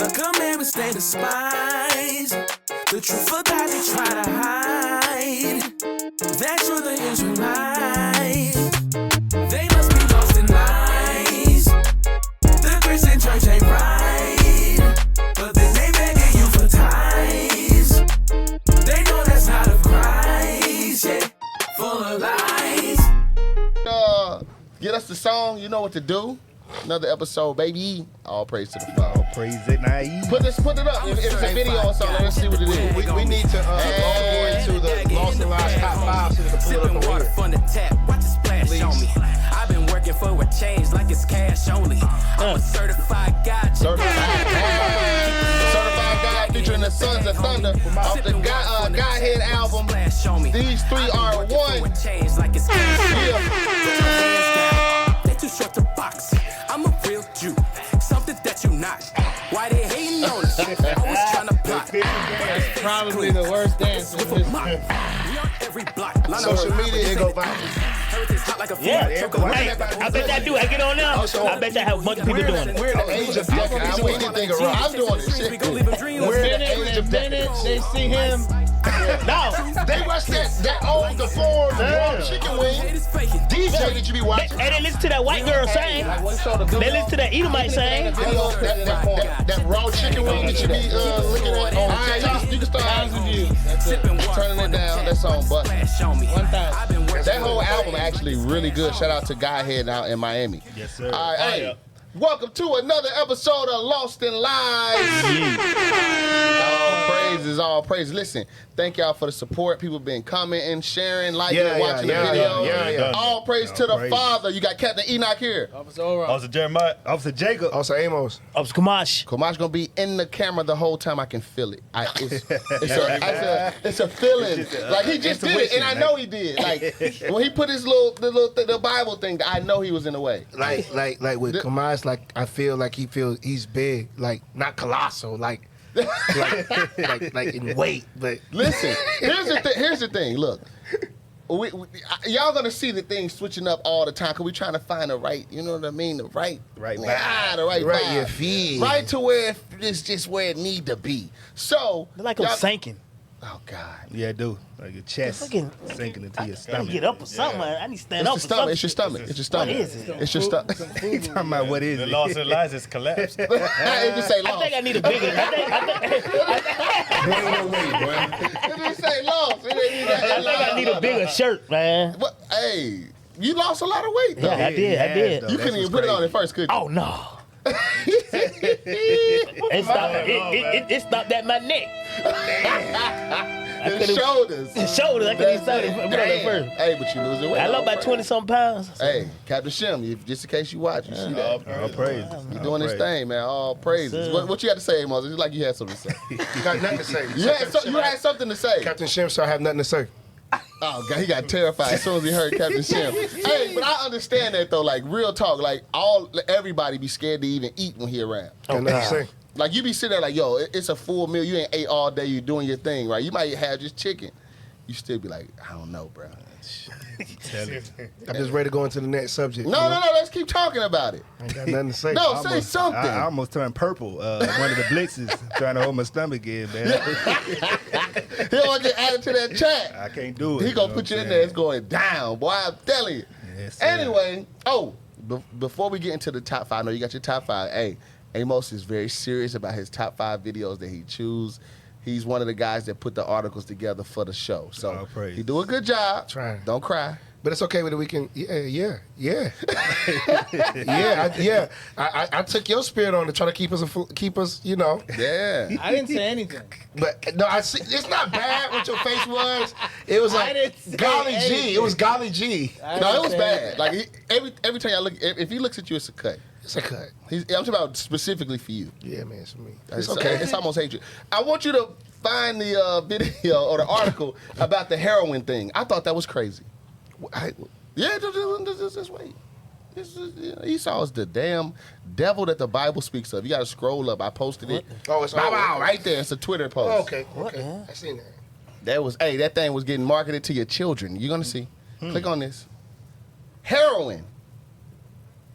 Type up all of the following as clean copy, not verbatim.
The commandments they despise. The truth of God they try to hide. That you're the Israelites. They must be lost in lies. The Christian church ain't right. But then they begging you for tithes. They know that's not of Christ. Yeah, full of lies. Get us the song. You know what to do. Another episode, baby. All praise to the Father. All praise it, naive. Put it up. If it's a video or something, let's see what it is. We need to go into the Lost and Lies top 5 so we can pull Sipping up water from the tap, watch the splash on me. I've been working for a change like it's cash only. I'm a certified guy. Certified God featuring the Sons of Thunder off the Godhead album. These three are one. Yeah. They too short to box. I'm a real Jew. Something that you not. Why they hating on us? I was trying to plot. That's probably the worst dance in history. Every block. Social media, it go viral. Yeah, hey, I bet I do. I get on now. I bet I have a bunch of people doing it. We're in the age of decades. I do anything wrong. I'm doing this shit. We're in the age of decades. They see him. No, They watch that old deformed raw chicken wing DJ that you be watching. and they listen to that white girl sing. They listen to that Edomite sing. That raw chicken wing that you be looking at on TikTok. You can start turning it down. That song bust. 1,000. That whole album actually really good. Shout out to Godhead out in Miami. Yes, sir. All right, hey, welcome to another episode of Lost in Lies. All praises. Listen, thank y'all for the support. People been commenting, sharing, liking, watching the video. Yeah. All praise to the Father. You got Captain Enoch here. Officer Jeremiah. Officer Jacob. Officer Amos. Officer Kamash. Kamash gonna be in the camera the whole time. I can feel it. It's a feeling. Like he just did it, and I know he did. Like when he put his the Bible thing, I know he was in the way. Like with Kamash, like I feel like he's big, like not colossal, like in weight, but Listen, here's the thing. Look, y'all gonna see the thing switching up all the time because we trying to find the right, you know what I mean, the right vibe, the right vibe, your feet, right to where it's just where it need to be. So Like I'm sinking. Oh God. Yeah, I do. Like your chest sinking into your I stomach. get up or something. I need to stand up. It's your stomach. It's your stomach. What is it? It's your stomach. You talking about what is The it? Lost and Lies is collapsed. It just say I lost. think I need a bigger. It just say lost. I think I need a bigger shirt, man. But hey, you lost a lot of weight though. Yeah, I did. You couldn't even put it on at first, could you? Oh no. It stopped at my neck. The shoulders. The shoulders. I couldn't even put it on at first. Hey, but you losing weight. I lost about 20-something pounds. Hey, Captain Shem, just in case you watch, you see that. All praise. You doing this thing, man. All praises. What you got to say, Moses? It's like you had something to say. you got nothing to say. You had something to say. Captain Shem, so I have nothing to say. Oh, God, he got terrified as soon as he heard Captain Shem. Hey, but I understand that, though. Like, real talk. Like, everybody be scared to even eat when he around. Got nothing to say. Like, you be sitting there like, yo, it's a full meal. You ain't ate all day. You doing your thing, right? You might have just chicken. You still be like, I don't know, bro. I'm just ready to go into the next subject. No. Let's keep talking about it. I ain't got nothing to say. No, say something. I almost turned purple. One of the blitzes trying to hold my stomach in, man. He don't want to get added to that chat. I can't do it. He gonna put you in there. It's going down, boy. I'm telling you. Yes, sir. Anyway, before we get into the top 5, I know you got your top 5. Hey, Amos is very serious about his top 5 videos that he choose. He's one of the guys that put the articles together for the show. So he do a good job. Trying. Don't cry. But it's okay with the weekend. Yeah. I took your spirit on to try to keep us, you know. Yeah. I didn't say anything. But no, I see. It's not bad what your face was. It was like golly gee. It was golly gee. No, it was bad. Like every time I look, if he looks at you, it's a cut. It's a cut. I'm talking about specifically for you. Yeah, man, it's for me. It's okay. It's almost hatred. I want you to find the video or the article about the heroin thing. I thought that was crazy. Just wait. Esau is the damn devil that the Bible speaks of. You got to scroll up. I posted it. Oh, it's right there. It's a Twitter post. Okay. I seen that. That thing was getting marketed to your children. You're gonna see. Click on this. Heroin.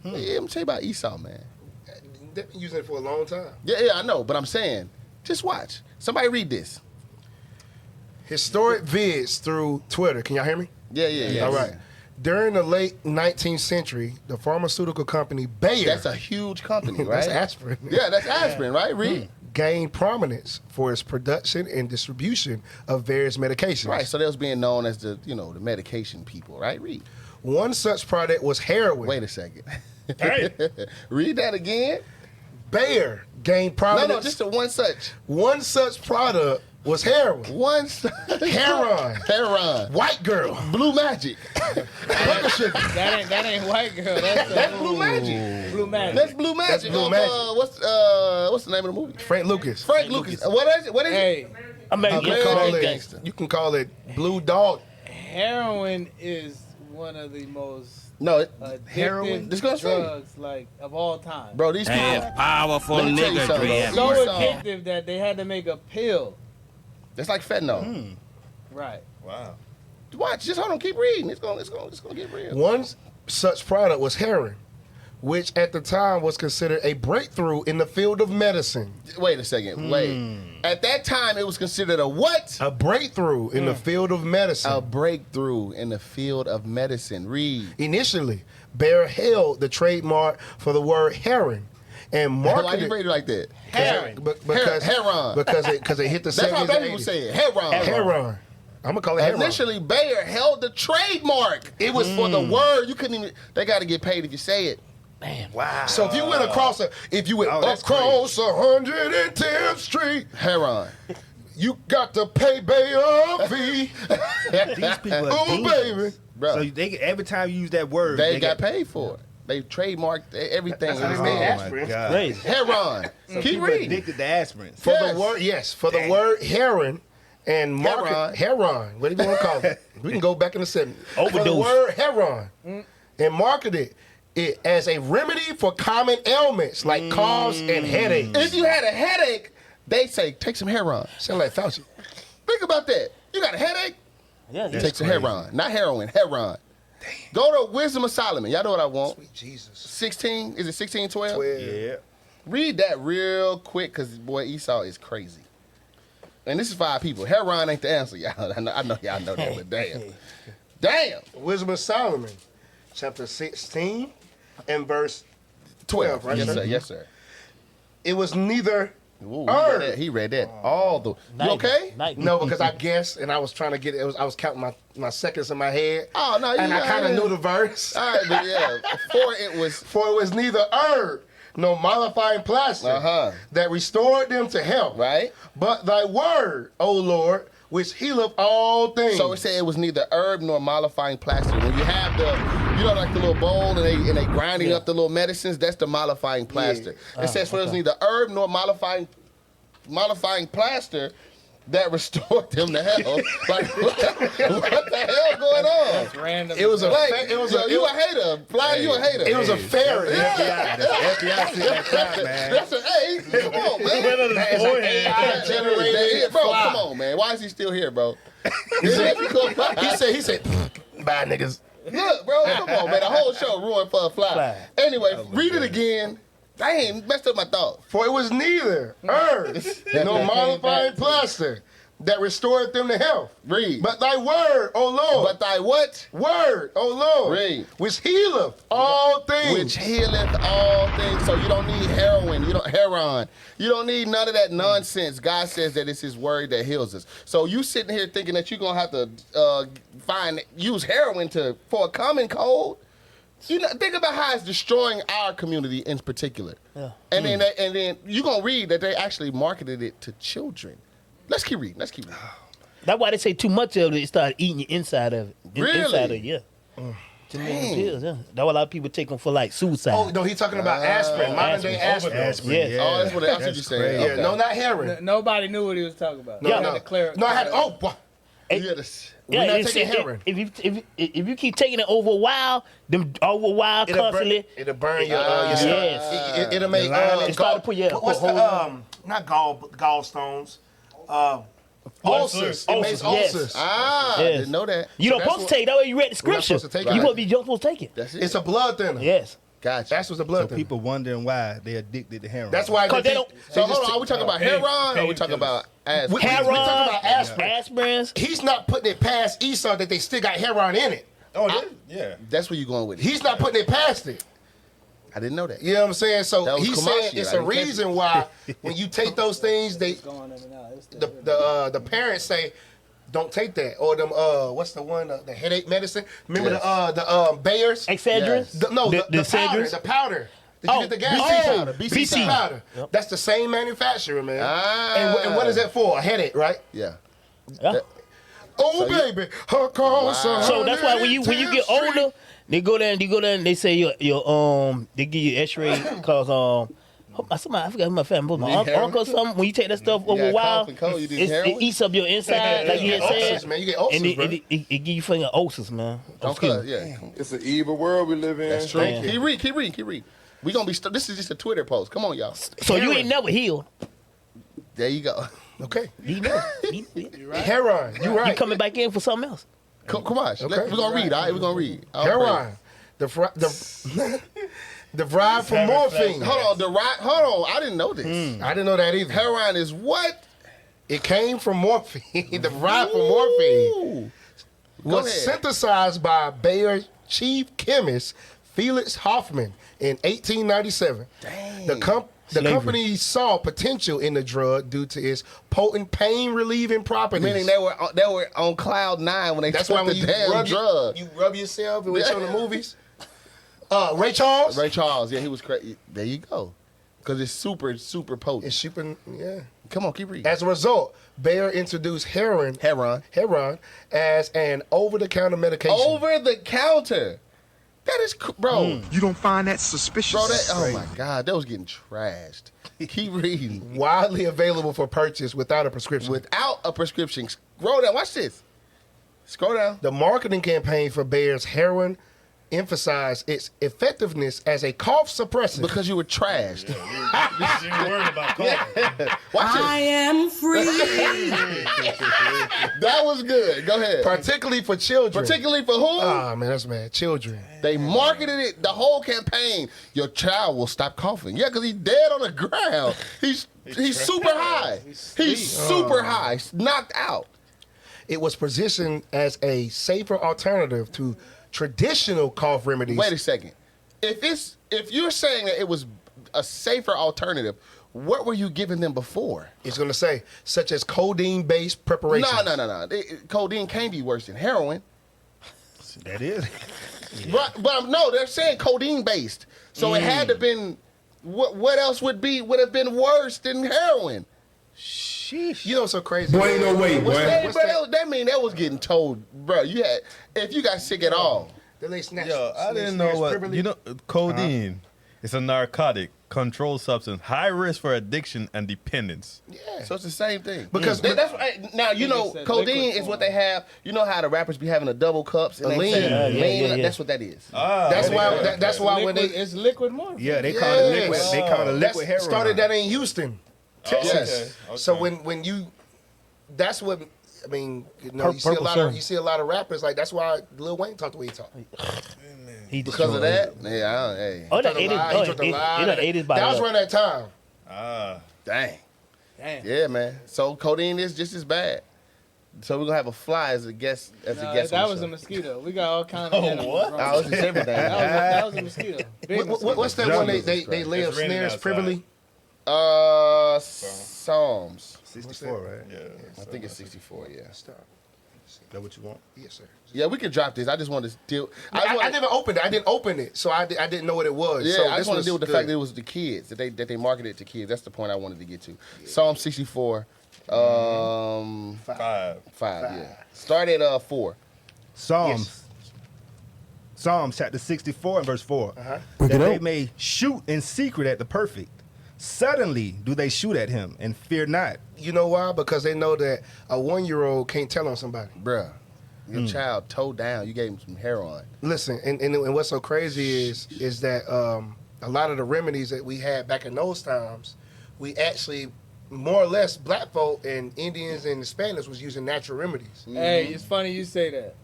Yeah, I'm gonna tell you about Esau, man. They've been using it for a long time. Yeah, I know, but I'm saying, just watch. Somebody read this. Historic vids through Twitter. Can y'all hear me? Yeah. All right. During the late 19th century, the pharmaceutical company Bayer. That's a huge company, right? That's aspirin. Yeah, that's aspirin, right? Read. Gained prominence for its production and distribution of various medications. Right, so they was being known as the medication people, right? Read. One such product was heroin. Wait a second. Hey. Read that again. Bayer gained prominence. No, just the one such. One such product was heroin. One such. Heroin. White girl. Blue Magic. That ain't white girl. That's Blue Magic. Blue Magic. That's Blue Magic. That's Blue Magic. What's the name of the movie? Frank Lucas. Frank Lucas. What is it? Hey, American American gangster. You can call it Blue Dog. heroin is one of the most No, heroin Just gonna say. drugs like of all time. bro, these people. Damn, powerful Let me tell you nigga, something, Dre. bro. So Esau. addictive that they had to make a pill. That's like fentanyl. Right. Wow. Watch, just hold on, keep reading. It's gonna get real. One such product was heroin, which at the time was considered a breakthrough in the field of medicine. Wait a second. Wait. At that time, it was considered a what? A breakthrough in the field of medicine. A breakthrough in the field of medicine. Read. Initially, Bayer held the trademark for the word heroin and Why marketed you read it like that? Heroin. because Heroin. because it hit the That's how 70s black and people 80s. say it. Heroin. Heroin. I'm gonna call it heroin. Initially, Bayer held the trademark. It was for the word. You couldn't even. They got to get paid if you say it. Man. Wow. So if you went across that's across 110th Street, Heroin. you got to pay Bayer fee. These people are Oh demons. baby. Bro, So they every time you use that word, they got paid for it. They trademarked everything. That's in his how name. they Aspirin. God. Crazy. Heroin. Keep People reading. addicted to aspirin. For Yes. the word, for the word heroin and market heroin, whatever you want to call it. We can go back in the 70s. For the Overdose. word heroin and marketed it as a remedy for common ailments like coughs and headaches. If you had a headache, they say take some heroin. Sound like Fauci. Think about that. You got a headache? Yeah. Take some heroin. Not heroin, heroin. Go to Wisdom of Solomon. Y'all know what I want. Sweet Jesus. 16, is it 16, 12? 12. Yeah. Read that real quick, because boy, Esau is crazy. And this is 5 people. Heroin ain't the answer, y'all. I know y'all know that, but damn. Damn. Wisdom of Solomon, chapter 16 and verse 12, right? Yes, sir? sir. Yes, sir. It was neither. Ooh, Herb. he read that. All the. You okay? No, because I guessed and I was trying to get it. I was counting my seconds in my head. Oh, no. And I kind of knew the verse. All right, but yeah. For For it was neither herb nor mollifying plaster that restored them to health. Right. But thy word, O Lord, which healeth all things. So it said it was neither herb nor mollifying plaster. When you have like the little bowl and they grinding up the little medicines, that's the mollifying plaster. It says for it was neither herb nor mollifying plaster that restored them to health. Like what the hell going on? That's random. It was a. Like, It was you a hater. Fly, you a hater. It was a fairy. FBI see that crap, man. That's an A. Come on, man. That is an AI generated Bro, fly. come on, man. Why is he still here, bro? He said, bye niggas. Look, bro, come on, man. The whole show ruined for a fly. Anyway, read it again. Dang, messed up my thought. For it was neither herb nor mollifying plaster that restored them to health. Read. But thy word, O Lord. But thy what? Word, O Lord. Read. Which healeth all things. Which healeth all things. So you don't need heroin. Heroin. You don't need none of that nonsense. God says that it's his word that heals us. So you sitting here thinking that you're going to have to use heroin for a common cold? You know, think about how it's destroying our community in particular. Yeah. And then you're going to read that they actually marketed it to children. Let's keep reading. That's why they say too much of it, it start eating your inside of it. Really? Inside of it, yeah. Too many pills, yeah. That's why a lot of people take them for like suicide. Oh, no, he's talking about aspirin, modern day aspirin. Yes. Yeah. Oh, that's what you're saying. Yeah, Okay. no, not heroin. Nobody knew what he was talking about. Yeah. No, No, I had, You gotta We're not it's- taking heroin. If you keep taking it over a while, constantly, It'll burn your Yes. stomach. It'll make it start to put your what's the not gallstones, ulcers. It makes Ulcers, yes. ulcers. I Yes. didn't know that. You don't That's supposed to take it. That way you read the We're not scripture. supposed to take You it. supposed to be don't supposed to take it. That's it. It's a blood thinner. Yes. Gotcha. That's what's the blood So thinner. people wondering why they're addicted to heroin. That's why Cause they don't. So hold on, are we talking about heroin or are we talking about aspirin? We talking about aspirin. Aspirins. He's not putting it past Esau that they still got heroin in it. yeah. That's where you going with it. He's not putting it past it. I didn't know that. You know what I'm saying? That So was he's Kamashi, saying it's I a didn't catch reason why when you take those things, they Going in and out. It's still the parents say, don't take that. Or them what's the one the headache medicine? Remember Yes. the Bayers? Excedrin. Yes. The powder, Excedrins? the powder. Did you get the gas BC station? powder, BC powder. Yep. That's the same manufacturer, man. Ah. And what is that for? A headache, right? Yeah. Yeah. Oh baby, her cause. So that's why when you get older, they go there and they say your they give you X-ray cause somebody I forgot who my family, my uncle or something. When you take that stuff over a while, cough and cold, you did it heroin? eats up your inside, like you had ulcers, said. man. You get ulcers, And bro. it give you fucking ulcers, man. Okay, yeah. It's an evil world we live in. That's true. Yeah. Keep reading. We gonna be. This is just a Twitter post. Come on, y'all. So you ain't never healed. There you go. Okay. You know. Heroin. You You right. coming back in for something else. Come on. Okay. We're gonna read. All right, we're gonna read. All right. Heroin. The derived from morphine. Hold on. I didn't know this. I didn't know that either. Heroin is what? It came from morphine. Derived from morphine. Ooh. Go Was ahead. synthesized by Bayer chief chemist Felix Hoffman in 1897. Dang. The company saw potential in the drug due to its potent pain relieving properties. Meaning they were on cloud 9 when they That's took why when the you damn rub, drug. you rub yourself and we show the movies. Ray Charles. Ray Charles, yeah, he was crazy. There you go. Because it's super potent. It's super, yeah. Come on, keep reading. As a result, Bayer introduced heroin as an over-the-counter medication. Over the counter. That is, bro. You don't find that suspicious? Bro, oh my God, that was getting trashed. Keep reading. Widely available for purchase without a prescription. Without a prescription. Scroll down. Watch this. Scroll down. The marketing campaign for Bayer's heroin emphasized its effectiveness as a cough suppressant. Because you were trashed. You ain't worried about coughing. Watch I it. am free. That was good. Go ahead. particularly for children. Particularly for who? Ah, man, that's mad. Children. They marketed it, the whole campaign. Your child will stop coughing. Yeah, because he's dead on the ground. He's super high. He's super high. He's knocked out. It was positioned as a safer alternative to traditional cough remedies. Wait a second. If you're saying that it was a safer alternative, what were you giving them before? It's going to say, such as codeine-based preparations. No. Codeine can't be worse than heroin. That is. But no, they're saying codeine based. So it had to been. What else would have been worse than heroin? Sheesh. You know what's so crazy? Boy, ain't no way, boy. That mean that was getting told, bro. If you got sick at all. Then they snatched. Yo, I they didn't know snatched what. privilege. You know, codeine. It's a narcotic, controlled substance, high risk for addiction and dependence. Yeah. So it's the same thing. Because that's right. Now you know said codeine liquid is what they have. You know how the rappers be having the double cups and A they lean. say Yeah. That's what that is. That's why. That's why when they. It's liquid morphine. Yeah, they call it liquid. They call it That's liquid heroin. started that in Houston, Texas. okay. So when you, that's what I mean. You know, you see Purple Sun. you see a lot of rappers like that's why Lil Wayne talked the way he talked. He Because of destroyed that? Yeah, hey. Oh, the He talked a 80s. lot, Oh, he talked a lot. the 80s by That was the around that time. Dang. Damn. Yeah, man. So codeine is just as bad. So we're gonna have a fly as a guest. No, on that the was show. a mosquito. We got all kinds of animals. what? wrong. Oh, it's just everything. That was a mosquito. Big mosquito. What's that one they lay up It's raining snares outside. privily? Psalms. 64, right? Yeah. I think it's 64. Yeah. Stop. Is that what you want? Yes, sir. Yeah, we can drop this. I just wanted to deal. I never opened it. I didn't open it, so I didn't know what it was. Yeah, so I just want to deal with the good. fact that it was the kids that they marketed it to kids. That's the point I wanted to get to. Psalm 64, 5. 5. Yeah. Start at 4. Psalms chapter 64 and verse 4. That they may shoot in secret at the perfect. Suddenly do they shoot at him and fear not. You know why? Because they know that a 1-year-old can't tell on somebody. Bruh, your child towed down. You gave him some heroin. Listen, and what's so crazy is that a lot of the remedies that we had back in those times, we actually more or less black folk and Indians and Hispanics was using natural remedies. Hey, it's funny you say that.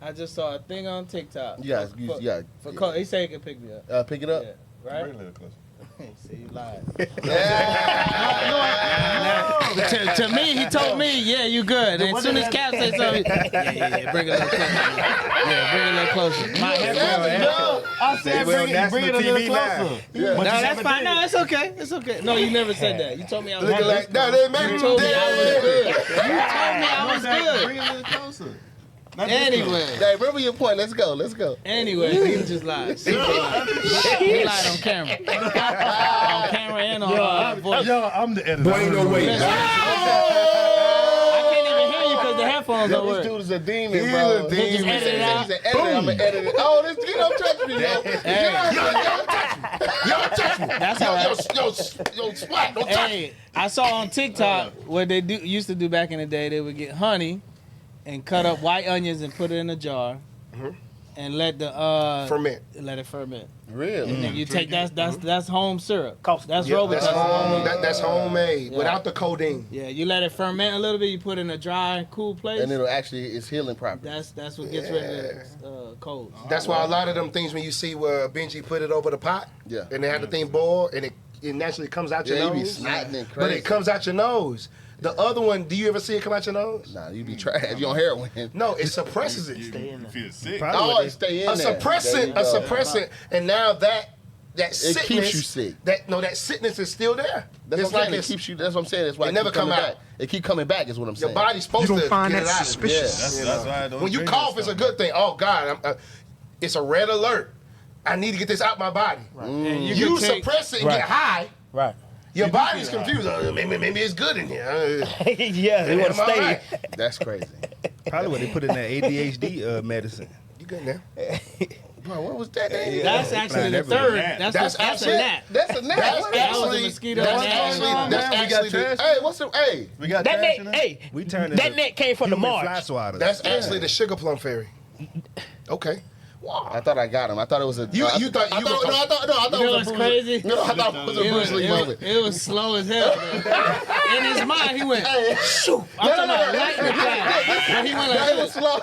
I just saw a thing on TikTok. Yeah, He said he can pick me up. pick it up. Yeah, right? Bring it a little closer. See, you lied. Yeah. To me, he told me, yeah, you good. And as soon as Cap said something, yeah, bring it a little closer. Yeah, bring it a little closer. My headphones. I said bring it a little closer. No, that's fine. No, it's okay. It's okay. No, you never said that. You told me I was Looking good. like, no, they made You told me I was good. You told me I was Bring good. it a little closer. Anyway. Hey, remember your point. Let's go. Anyway, he just lied. He lied on camera. On camera and on voice. Yo, I'm the editor. Ain't no way. I can't even hear you because the headphones don't This work. dude is a demon, He's bro. a demon. Just edit it out. He's an editor. I'm an editor. Oh, this you don't touch me, bro. Y'all touch me. That's all right. Yo, splat. Don't touch me. Hey, I saw on TikTok what they used to do back in the day. They would get honey and cut up white onions and put it in a jar and let the Ferment. Let it ferment. Really? And then you take that's home syrup. That's Yeah, Robitussin. that's homemade Yeah. without the codeine. Yeah, you let it ferment a little bit. You put it in a dry, cool place. And it's healing properly. That's what gets rid of the cold. That's why a lot of them things when you see where Benji put it over the pot, Yeah. and they have the thing boil, and it naturally comes out your Yeah, you be nose. snotting and But crazy. it comes out your nose. The other one, do you ever see it come out your nose? Nah, you be trash. You on heroin. No, it suppresses it. You feel sick. Oh, it stay in A there. suppressant, and now that sickness, keeps you sick. That sickness is still there. That's It's what I'm like saying. It it's, keeps you. That's what I'm saying. That's why It it never keep coming come out. back. It keep coming back. Is what I'm your saying. body's supposed to find get that it out. suspicious? That's why I don't When you drink cough, that it's a stuff. good thing. Oh God, it's a red alert. I need to get this out my body. And You can take- suppress it and get high. Right. Your body's confused. Maybe it's good in here. Yeah, they want to Am I stay. right? That's crazy. Probably what they put in that ADHD medicine. You good now? Bro, what was that? That's actually the everywhere. third. That's a actually- gnat. That's a gnat. That's What That was a actually mosquito. That's gnat. actually the, Hey, what's the? Hey, We got That trash in net, there? hey, We turned that into net came from the human fly marsh. swatters. that's actually the sugar plum fairy. Okay. I thought I got him. I thought it was a. You I thought you thought, was no, I thought You know it was what's a Bruce. crazy? No, I thought it was a Bruce Lee moment. It was slow as hell. Man. In his mind, he went, shoot. I'm talking about lightning flash. But he went No, it like was this. slow.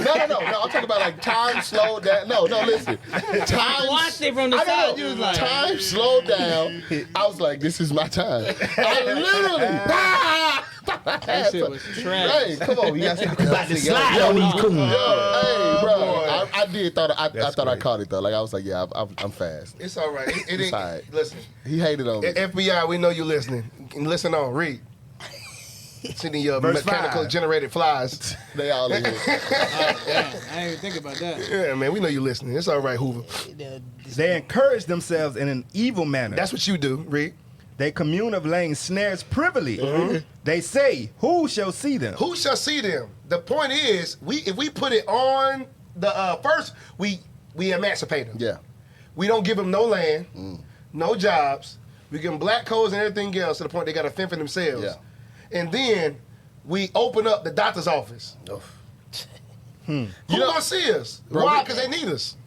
No. I'm talking about like time slowed down. No, listen. I Time. watched it from the I side. know. You was like, Time slowed down. I was like, this is my time. I literally. that shit was trash. Hey, come on, you got to About to slide on these coons. Hey, bro, boy. I did thought I That's thought I great. caught it though. Like I was like, yeah, I'm fast. It's all right. It It's ain't. all right. Listen, He hated on me. FBI, we know you listening. Listen on, read. Sending your Verse mechanical 5. generated flies. They all in here. Damn, I didn't even think about that. Yeah, man, we know you listening. It's all right, Hoover. They encourage themselves in an evil manner. That's what you do, Reed. They commune of laying snares privily. They say, who shall see them? Who shall see them? The point is, if we put it on the first, we emancipate them. Yeah. We don't give them no land, no jobs. We give them black codes and everything else to the point they got to fend for themselves. Yeah. And then we open up the doctor's office. Who gonna see us? Bro, Why? we- Because they need us.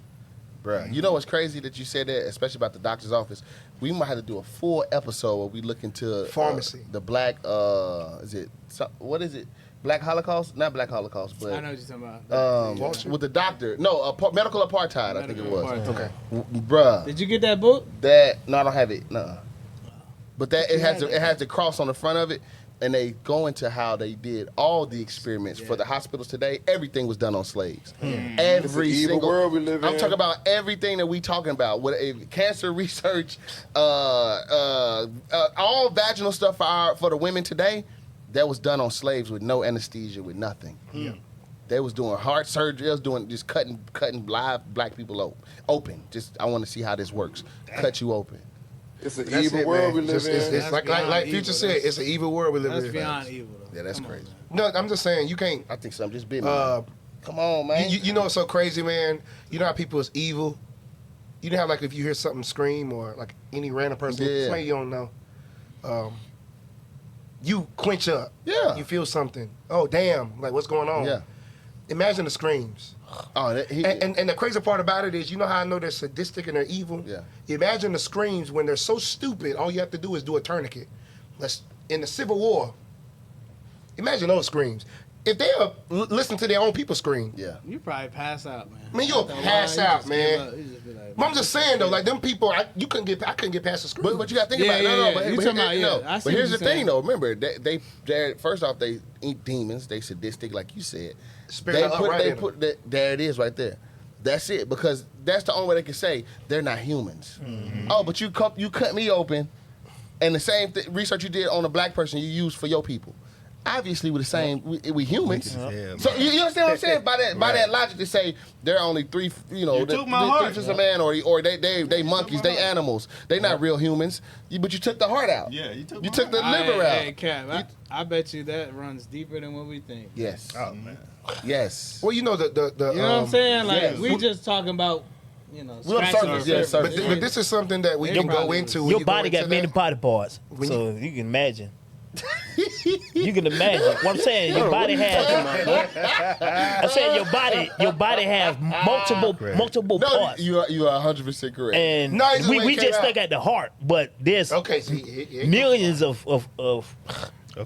Bruh, you know what's crazy that you said that, especially about the doctor's office? We might have to do a full episode where we look into Pharmacy. the black, what is it? Black Holocaust? Not Black Holocaust, but I know what you're talking about. Vulture? with the doctor. No, medical apartheid, I think it Medical was. apartheid. Okay. Bruh, Did you get that book? no, I don't have it. No. But that it has the cross on the front of it, and they go into how they did all the experiments for the hospitals today. Everything was done on slaves. Every It's an evil single world we live I'm in. talking about everything that we talking about. What cancer research, all vaginal stuff for the women today, that was done on slaves with no anesthesia, with nothing. They was doing heart surgery. They was doing just cutting live black people open. Just I want to see how this works. Cut you open. It's an That's evil it, world man. we live It's in. like beyond Future evil. said, it's an evil world we live That's in. beyond evil. Though. Yeah, that's Come on, crazy. No, I'm just saying, you can't. I think something just bit me. Uh, Come on, man. You know what's so crazy, man? You know how people is evil? You know how, like, if you hear something scream or, like, any random person, Yeah. somebody you don't know, you quench up. Yeah. You feel something. Oh, damn. Like, what's going on? Yeah. Imagine the screams. Oh, And the crazy part about it is, you know how I know they're sadistic and they're evil? Yeah. Imagine the screams when they're so stupid, all you have to do is do a tourniquet. In the Civil War, imagine those screams. if they listen to their own people scream, Yeah. You probably pass out, man. I mean, you'll After a pass while, you out, just man. give up. You just be like, But I'm just saying though, like them people, I couldn't get past the screen. But you got to think Yeah, about it. yeah, No, yeah. but You talking about, yeah. I see But what here's you're the thing, saying. though. Remember, they're first off, they eat demons. They sadistic, like you said. Spirit of upright in them. There it is, right there. That's it, because that's the only way they can say they're not humans. Mm-hmm. Oh, but you cut me open, and the same research you did on a black person you used for your people. Obviously, we're the same. We humans. Yeah, So you understand what I'm saying? By that logic, to say there are only three, took my heart. three of man, or they monkeys, they animals. They not real humans. But you took the heart out. Yeah, you took. You took the liver out. Hey, Cap, I bet you that runs deeper than what we think. Yes. Oh man. Yes. Well, you know the You know what I'm saying? Like, yes. we just talking about, We're on scratching surface, the yeah, surface. surface. but this is something that we They can go probably into. was- when Your you go body got into many that. body parts, When so you can imagine. You can imagine. What I'm saying, your body has. I'm saying your body has multiple No, parts, you are 100% correct. and No, it's the way we it just came stuck at the heart, but there's Okay, see, millions of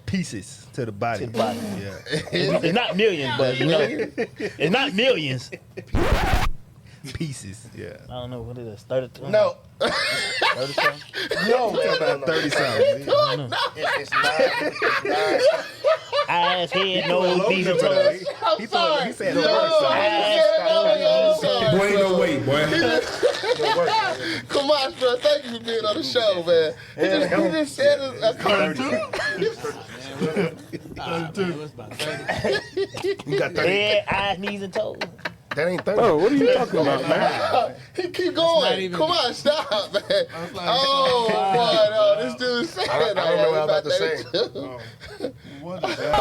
Pieces to the body. To the body. Yeah. it's not millions, but it's not millions. Pieces. Yeah. I don't know what it is. 32. No, 30 something? no, About 30 something. It's not. Eyes, head, nose, knees, and toes. He said the Yo, word. sorry. Boy, ain't no way, boy. Come on, bro. Thank you for being on the show, man. He just said a It was about 30. You got 30. Head, eyes, knees, and toes. That ain't 30. Bro, what are you talking about, man? He keep not going. even- Come on, stop, man. Oh, boy, no. This dude said I don't know what I'm about to say.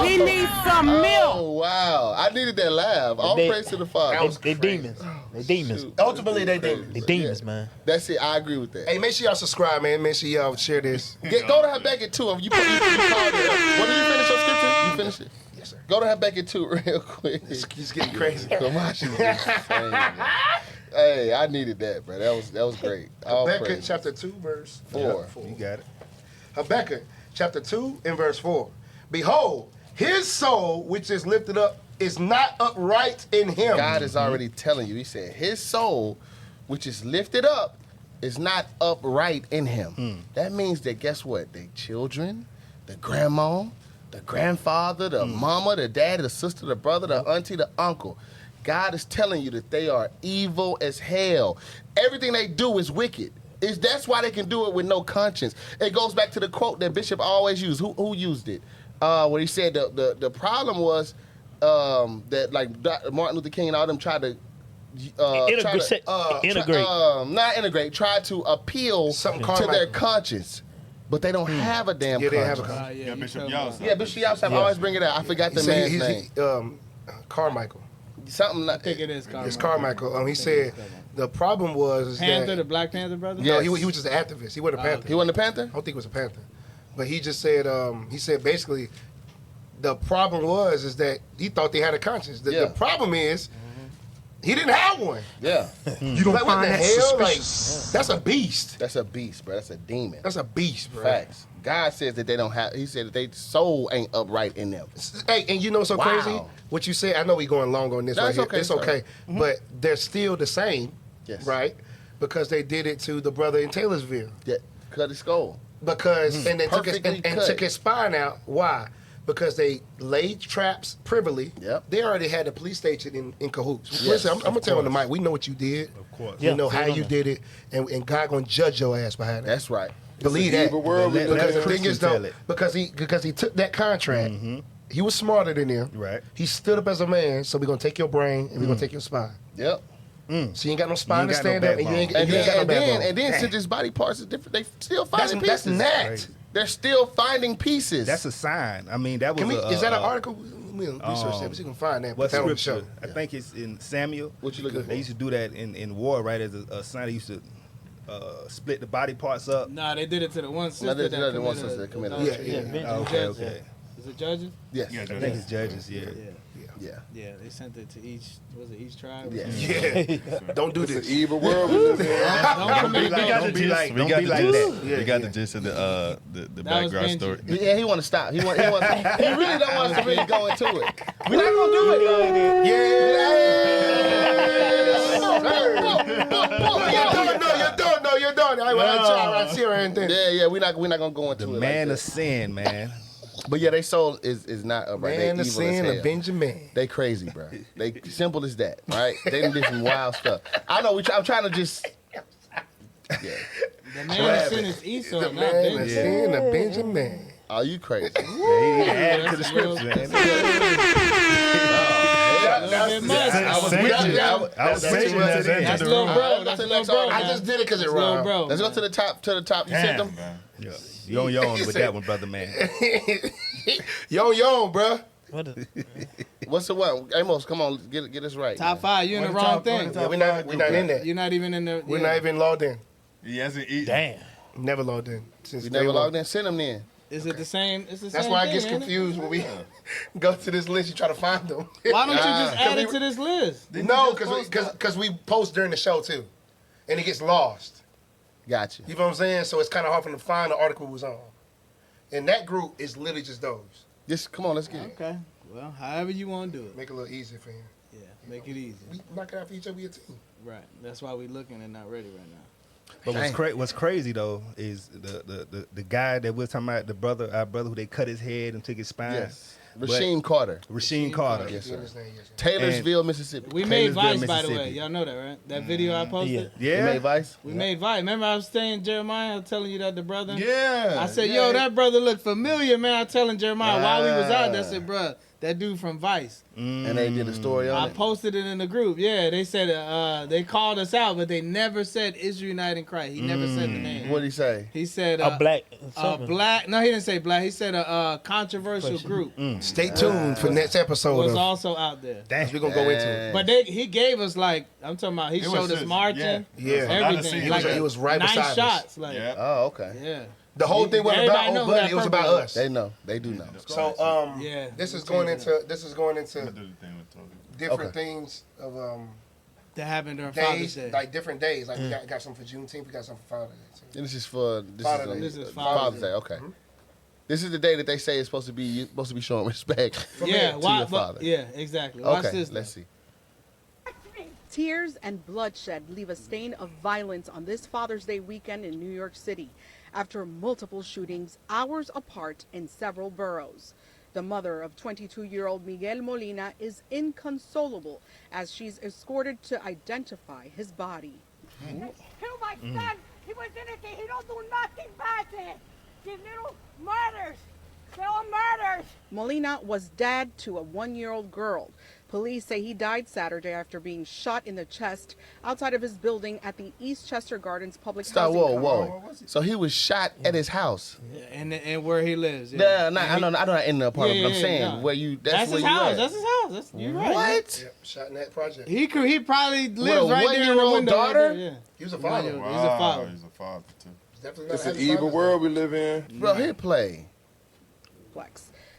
We need some milk. Oh, wow. I needed that laugh. All They- praise to the Father. They demons. They demons. Ultimately, they did. They demons, man. That's it. I agree with that. Hey, make sure y'all subscribe, man. Make sure y'all share this. Go to Habakkuk 2. You called it. When did you finish your scripture? You finished it? Yes, sir. Go to Habakkuk 2 real quick. He's getting crazy. Come on, she's insane, man. Hey, I needed that, bro. That was great. All Habakkuk praise. chapter 2, verse 4. You got it. Habakkuk chapter 2 and verse 4. Behold, his soul which is lifted up is not upright in him. God is already telling you. He said, his soul, which is lifted up, is not upright in him. That means that, guess what? The children, the grandma, the grandfather, the mama, the daddy, the sister, the brother, the auntie, the uncle. God is telling you that they are evil as hell. Everything they do is wicked. That's why they can do it with no conscience. It goes back to the quote that Bishop always used. Who used it? Where he said the problem was that, like, Martin Luther King and all them tried to Integrate. not integrate, try to appeal Something to Carmichael. their conscience, but they don't have a damn Yeah, they have conscience. a Yeah, Bishop you Yawson. Yeah, Bishop Yawson always bring it out. I forgot the man's name. Carmichael. Something like I think it is Carmichael. It's Carmichael. He said the problem was Panther, that the Black Panther brother? no, Yes. he was just an activist. He wasn't a Panther. He wasn't a Panther? I don't think it was a Panther, but he just said basically the problem is that he thought they had a conscience. Yeah. The problem is he didn't have one. Yeah. You don't like, what the hell? Like that's a beast. That's a beast, bro. That's a demon. That's a beast, bro. Facts. God says that they don't have. He said that their soul ain't upright in them. Hey, and you know what's so Wow. crazy? What you said. I know we going long on this. No, right it's here. okay, It's sir. okay. But they're still the same, Yes. right? Because they did it to the brother in Taylorsville. Yeah. Cut his skull. Because and they took his, Perfectly and cut. took his spine out. Why? Because they laid traps privily. Yep. They already had the police station in cahoots. Yes, Listen, I'm gonna tell you on the course. mic. We know what you did. Of course. We Yeah. know how you did it, and God gonna judge your ass behind that. That's right. Believe that. Evil world we Let- live Because the in. thing is, Christian though, tell it. because he took that contract, he was smarter than them. Right. He stood up as a man. So we're gonna take your brain and we're gonna take your spine. Yep. So you ain't got no spine You to ain't got no stand up, and you backbone. ain't, And you ain't got no then, backbone. and then since his body parts is different, they still finding that's pieces. that. They're still finding pieces. That's a sign. I mean, that was Can we? a, Is that an article? We'll research that. We can find that. What Put that on the scripture? show. I think it's in Samuel. What you looking for? They used to do that in war, right? As a sign, they used to split the body parts up. Nah, they did it to the one sister they did it to the one committed sister that committed adultery. Yeah, yeah. Vengeance Okay, Judges. okay. Is it Judges? yes. Yeah, I think it's judges. Yeah. Yeah. Yeah, they sent it to each. Was it each tribe? Yeah. Yeah. Don't do It's this. an evil world we live in. Don't commit Don't be like We got that. we got the gist of the That was background Benji. story. Yeah, he want to stop. He really don't want us to really go into it. We're not gonna do it. You're done. I see or anything. Yeah, we're not gonna go into The it. man like of sin, man. But yeah, they soul is not upright. They Man, the evil sin as of hell. Benjamin. They crazy, bro. They simple as that, right? They done did some wild stuff. I know. I'm trying to just. Yeah. The man of sin is Esau, The not man, the Benji. sin of Benjamin. Oh, you crazy? Yeah, he added to the That's scripture, real. man. I was with you. I was saying that. That's little bro. Let's That's go to the little next bro. article. I just did it because it That's little rhymed. bro. Let's go to the top. To the top. You sent them. Yeah. You on your own with that one, brother, man. Yo, bro. What is- What's the what? Amos, come on, get us right. Top 5. You in the wrong thing. Yeah, we're not in there. You're not even in the. We're not even logged in. He hasn't eaten. Damn. Never logged in. Since We day never one. logged in. Send them then. Is it the same? It's the That's same why thing, I get ain't it? confused when we go to this list. You try to find them. Why don't you just add we- it to this list? No, because we post during the show too, and it gets lost. Gotcha. You know what I'm saying? So it's kind of hard for them to find the article was on. And that group is literally just those. Just come on, let's get it. Okay. Well, however you want to do it. Make it a little easier for him. Yeah, make it easy. We knock it out for each other. We a team. Right. That's why we looking and not ready right now. But what's crazy though is the guy that we're talking about, our brother who they cut his head and took his spine. Yes. Rasheem Carter, Rasheem Carter. Yes, sir. Yes, sir. Taylorsville, Mississippi. We made Taylorsville, Vice, by the way. Mississippi. Y'all know that, right? That video I posted. You Yeah. made Vice. We made Vice. Remember I was saying Jeremiah, I was telling you that the brother? Yeah. I said, yo, that brother looked familiar, man. I was telling Jeremiah while we was out there, I said, bruh, that dude from Vice. And they did a story on I it. posted it in the group. Yeah, they said they called us out, but they never said Israelite in Christ. He never said the name. What'd he say? He said A black. black. No, he didn't say black. He said a controversial group Stay tuned for next episode. was Of, also out there. we're going to go into it. But he gave us like I'm talking about. He It was showed us just- marching, Yeah. everything. He Like he was right 9 beside us. shots. Like Yeah. Oh, okay. yeah. The whole thing wasn't Everybody about know old who that buddy. It was about purple us. They know. They do know. So Yeah. this is going into I'm gonna different do the thing with Toby. things of That happened during Father's days, Day. like different days. Like we got some for Juneteenth, we got some for Father's Day. And this is for Father Day. This is Father's Father's Day. Okay. This is the day that they say is supposed to be showing respect. yeah. to Why? your But, father. yeah. Exactly. Watch Okay. this. Let's see. Tears and bloodshed leave a stain of violence on this Father's Day weekend in New York City after multiple shootings hours apart in several boroughs. The mother of 22-year-old Miguel Molina is inconsolable as she's escorted to identify his body. Kill my son. He was innocent. He don't do nothing bad to him. These little murders. They're all murders. Molina was dad to a 1-year-old girl. Police say he died Saturday after being shot in the chest outside of his building at the Eastchester Gardens public Stop. housing Whoa. complex. So he was shot at his house. And where he lives. Yeah. Yeah, I know not in the apartment. But I'm saying no. where you. That's where his you house. at. That's his house. That's you right. What? Yep, shot in that project. He probably lives a right there in the 1-year-old window. right daughter? there, yeah. He was a father. He's a father. He's a father too. He's definitely It's not an a happy evil father. world we live in. Bro, hit play.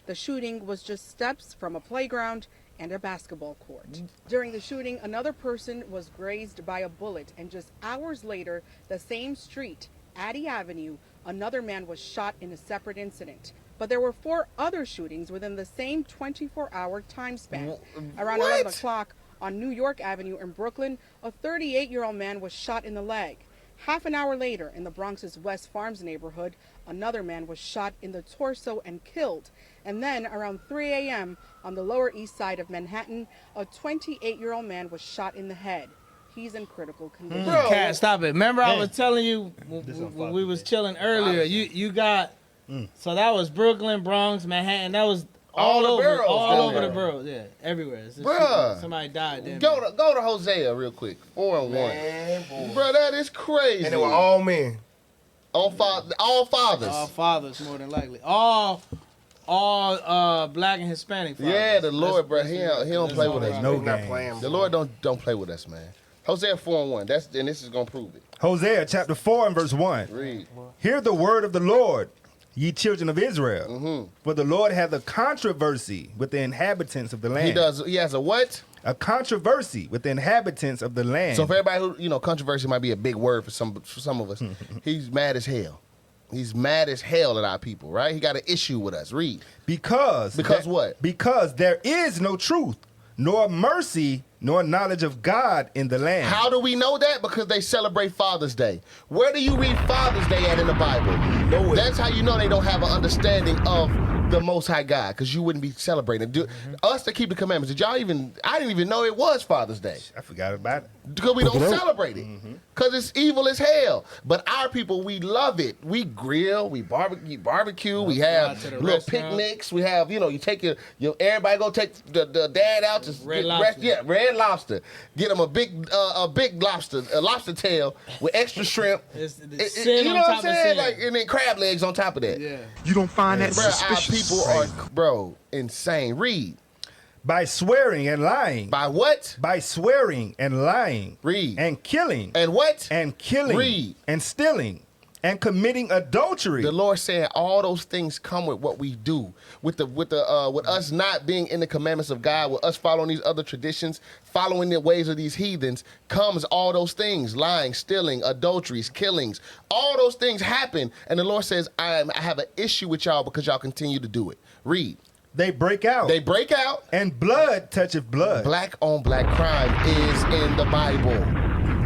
The shooting was just steps from a playground and a basketball court. During the shooting, another person was grazed by a bullet, and just hours later, the same street, Ave Avenue, another man was shot in a separate incident. But there were 4 other shootings within the same 24-hour time span. Around 11 o'clock on New York Avenue in Brooklyn, a 38-year-old man was shot in the leg. Half an hour later, in the Bronx's West Farms neighborhood, another man was shot in the torso and killed. And then, around 3 a.m., on the Lower East Side of Manhattan, a 28-year-old man was shot in the head. He's in critical condition. Cat, stop it. Remember I was telling you when we was chilling earlier, you got, so that was Brooklyn, Bronx, Manhattan. That was all the over, boroughs all down over there. the boroughs. Yeah, everywhere. It's a Bruh. shooting. Somebody died there. Go to Hosea real quick. 4-1. Man, boy. Bro, that is crazy. And they were all men. all fathers. All fathers, more than likely. All black and Hispanic fathers. Yeah, the Lord, bro. He don't play with us. No They're not game. playing. The Lord don't play with us, man. Hosea 4-1. This is gonna prove it. Hosea chapter 4 and verse 1. Read. Hear the word of the Lord, ye children of Israel. For the Lord hath a controversy with the inhabitants of the land. He has a what? A controversy with the inhabitants of the land. So for everybody who, controversy might be a big word for some of us. He's mad as hell. He's mad as hell at our people, right? He got an issue with us. Read. Because what? Because there is no truth, nor mercy, nor knowledge of God in the land. How do we know that? Because they celebrate Father's Day. Where do you read Father's Day at in the Bible? Nowhere. That's how you know they don't have an understanding of the Most High God, because you wouldn't be celebrating. Us to keep the commandments. I didn't even know it was Father's Day. I forgot about it. Because we don't celebrate it. Because it's evil as hell. But our people, we love it. We grill, we barbecue, we have little picnics. We have, you take your everybody go take the dad out to Red Lobster. Red Lobster. Get them a big lobster, a lobster tail with extra shrimp. You know what I'm saying? And then crab legs on top of that. Yeah. You don't find that suspicious? Our people are, insane. Read. By swearing and lying. By what? By swearing and lying. Read. And killing. And what? And killing. Read. And stealing. And committing adultery. The Lord saying all those things come with what we do, with us not being in the commandments of God, with us following these other traditions, following the ways of these heathens, comes all those things: lying, stealing, adulteries, killings. All those things happen, and the Lord says, I have an issue with y'all because y'all continue to do it. Read. They break out. They break out. And blood toucheth blood. Black on black crime is in the Bible.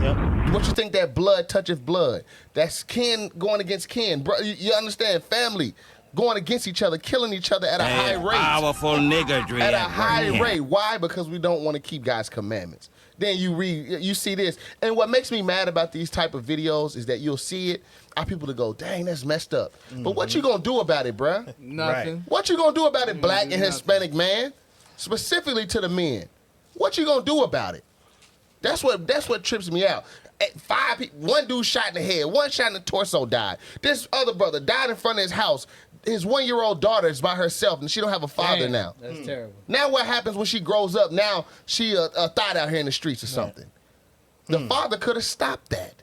Yep. What you think that blood toucheth blood? That's kin going against kin. Bro, you understand? Family going against each other, killing each other at a high rate. Powerful nigger, at a high rate. Why? Because we don't want to keep God's commandments. Then you see this. And what makes me mad about these type of videos is that you'll see it, our people to go, dang, that's messed up. But what you gonna do about it, bruh? Nothing. Right. What you gonna do about it, black and Hispanic man? Specifically to the men. What you gonna do about it? That's what trips me out. 5 people, one dude shot in the head, one shot in the torso, died. This other brother died in front of his house. His 1-year-old daughter is by herself, and she don't have a father now. That's terrible. Now what happens when she grows up? Now she a thought out here in the streets or something. The father could have stopped that.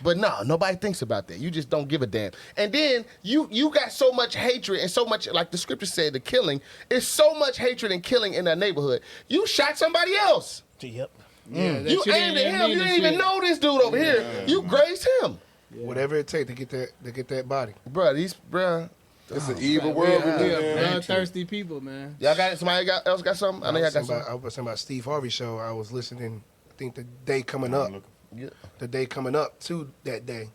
But no, nobody thinks about that. You just don't give a damn. And then you got so much hatred and so much, like the scripture said, the killing. It's so much hatred and killing in that neighborhood. You shot somebody else. Yep. Yeah, You aimed at him. You didn't even know this dude over here. You grazed him. Yeah. Whatever it takes to get that body. Bruh. It's an evil world. We are bloodthirsty people, man. Y'all got it? Somebody else got something? I know y'all got something. I was talking about Steve Harvey show. I was listening, I think the day coming up. Yeah. The day coming up to that day.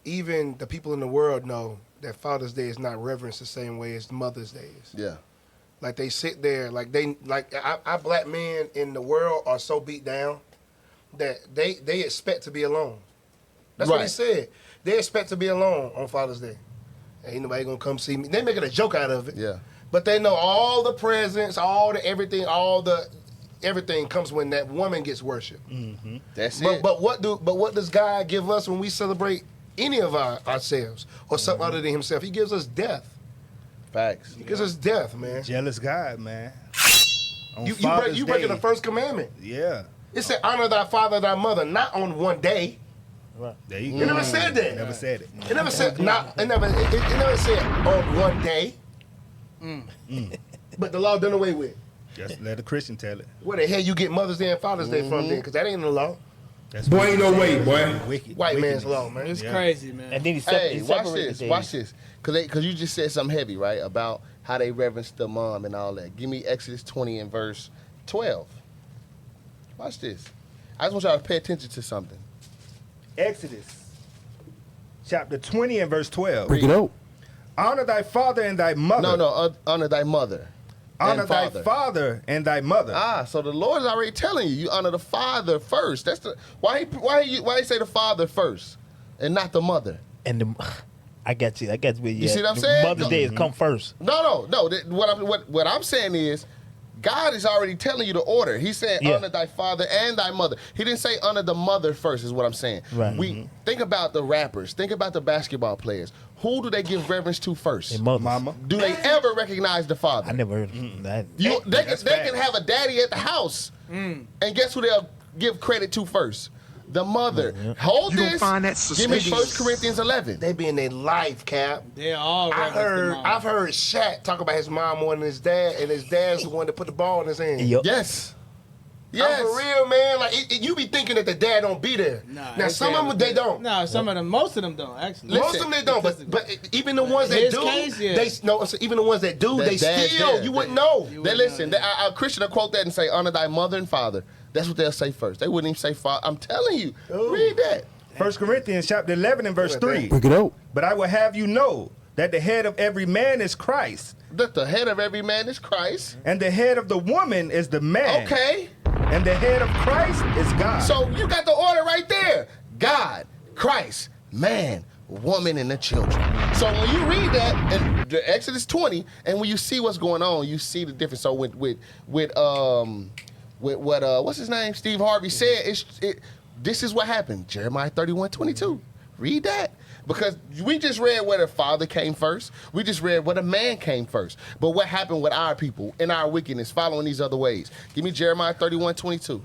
Even the people in the world know that Father's Day is not reverenced the same way as Mother's Day is. Yeah. Like they sit there, our black men in the world are so beat down that they expect to be alone. That's what he said. They expect to be alone on Father's Day. Ain't nobody gonna come see me. They making a joke out of it. Yeah. But they know all the presents, all the everything comes when that woman gets worshipped. Mm-hmm. That's it. But what does God give us when we celebrate any of ourselves or something other than Himself? He gives us death. Facts. He gives us death, man. Jealous God, man. You breaking the first commandment. Yeah. It said, honor thy father, thy mother, not on one day. Right. There you go. It never said that. Never said it. It never said it never said on one day. But the law done away with. Just let a Christian tell it. Where the hell you get Mother's Day and Father's Day from then? Because that ain't in the law. That's Boy, ain't no way, boy. Wicked. White wickedness. man's law, man. It's crazy, man. And then he watch this. Because you just said something heavy, right? About how they reverence the mom and all that. Give me Exodus 20 and verse 12. Watch this. I just want y'all to pay attention to something. Exodus chapter 20 and verse 12. Bring it out. Honor thy father and thy mother. No, honor thy mother. Honor thy father and thy mother. So the Lord is already telling you, you honor the father first. That's the why he say the father first and not the mother. And I got you. You see what I'm saying? Mother's Day is come first. No. What I'm saying is, God is already telling you the order. He's saying honor thy father and thy mother. He didn't say honor the mother first, is what I'm saying. Right. We think about the rappers. Think about the basketball players. Who do they give reverence to first? Their mothers. Mama. Do they ever recognize the father? I never heard of that. They can have a daddy at the house, and guess who they'll give credit to first? the mother. Hold You don't this. find that Give me suspicious? 1 Corinthians 11. They be in their life, Cap. They all. I've heard Shaq talk about his mom more than his dad, and his dad's the one that put the ball in his hand. Yep. Yes. I'm Yes. for real, man. Like you be thinking that the dad don't be there. Now some of them they don't. No, some of them, most of them don't actually. Most of them they don't, but even the ones that His do, case, yeah. they no. So even the ones that do, That they dad's still there. you wouldn't know. They listen. A Christian will quote that and say, "Honor thy mother and father." That's what they'll say first. They wouldn't even say father. I'm telling you. Read that. 1 Corinthians chapter 11 and verse 3. Pick it up. But I will have you know that the head of every man is Christ, That the head of every man is Christ. and the head of the woman is the man. Okay. And the head of Christ is God. So you got the order right there. God, Christ, man, woman, and the children. So when you read that in Exodus 20, and when you see what's going on, you see the difference. So with what what's his name? Steve Harvey said, this is what happened. Jeremiah 31:22. Read that. Because we just read where the father came first. We just read where the man came first. But what happened with our people in our wickedness, following these other ways? Give me Jeremiah 31:22.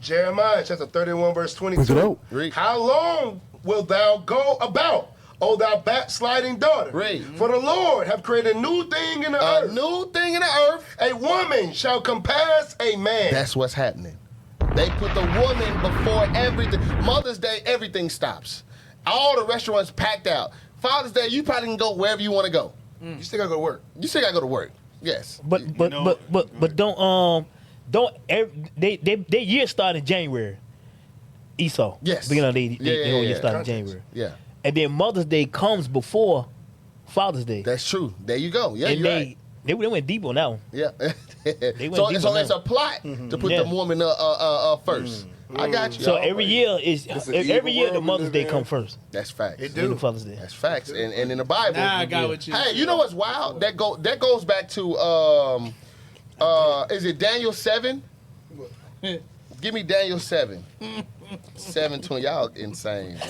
Jeremiah chapter 31 verse Pick it 22. up. Read. How long wilt thou go about, O thou backsliding daughter? Read. For the Lord have created a new thing in the A earth. new thing in the earth. A woman shall compass a man. That's what's happening. They put the woman before everything. Mother's Day, everything stops. All the restaurants packed out. Father's Day, you probably can go wherever you want to go. You still gotta go to work. You still gotta go to work. Yes. But don't they year start in January. Esau. Yes. Beginning of the Yeah, whole year yeah. start in Context. January. Yeah. And then Mother's Day comes before Father's Day. That's true. There you go. Yeah, and you're right. they went deep on that one. Yeah. went so deep so on it's that. a plot to put Yeah. the woman first. I got you. So All every right. year is It's an every evil year the world we Mother's live Day in. come first. That's facts. It Then do. Father's Day. That's facts. And in the Bible. Now I got what you. Hey, you know what's wild? That goes back to is it Daniel 7? Give me Daniel 7. 7:20. Y'all insane. Bro.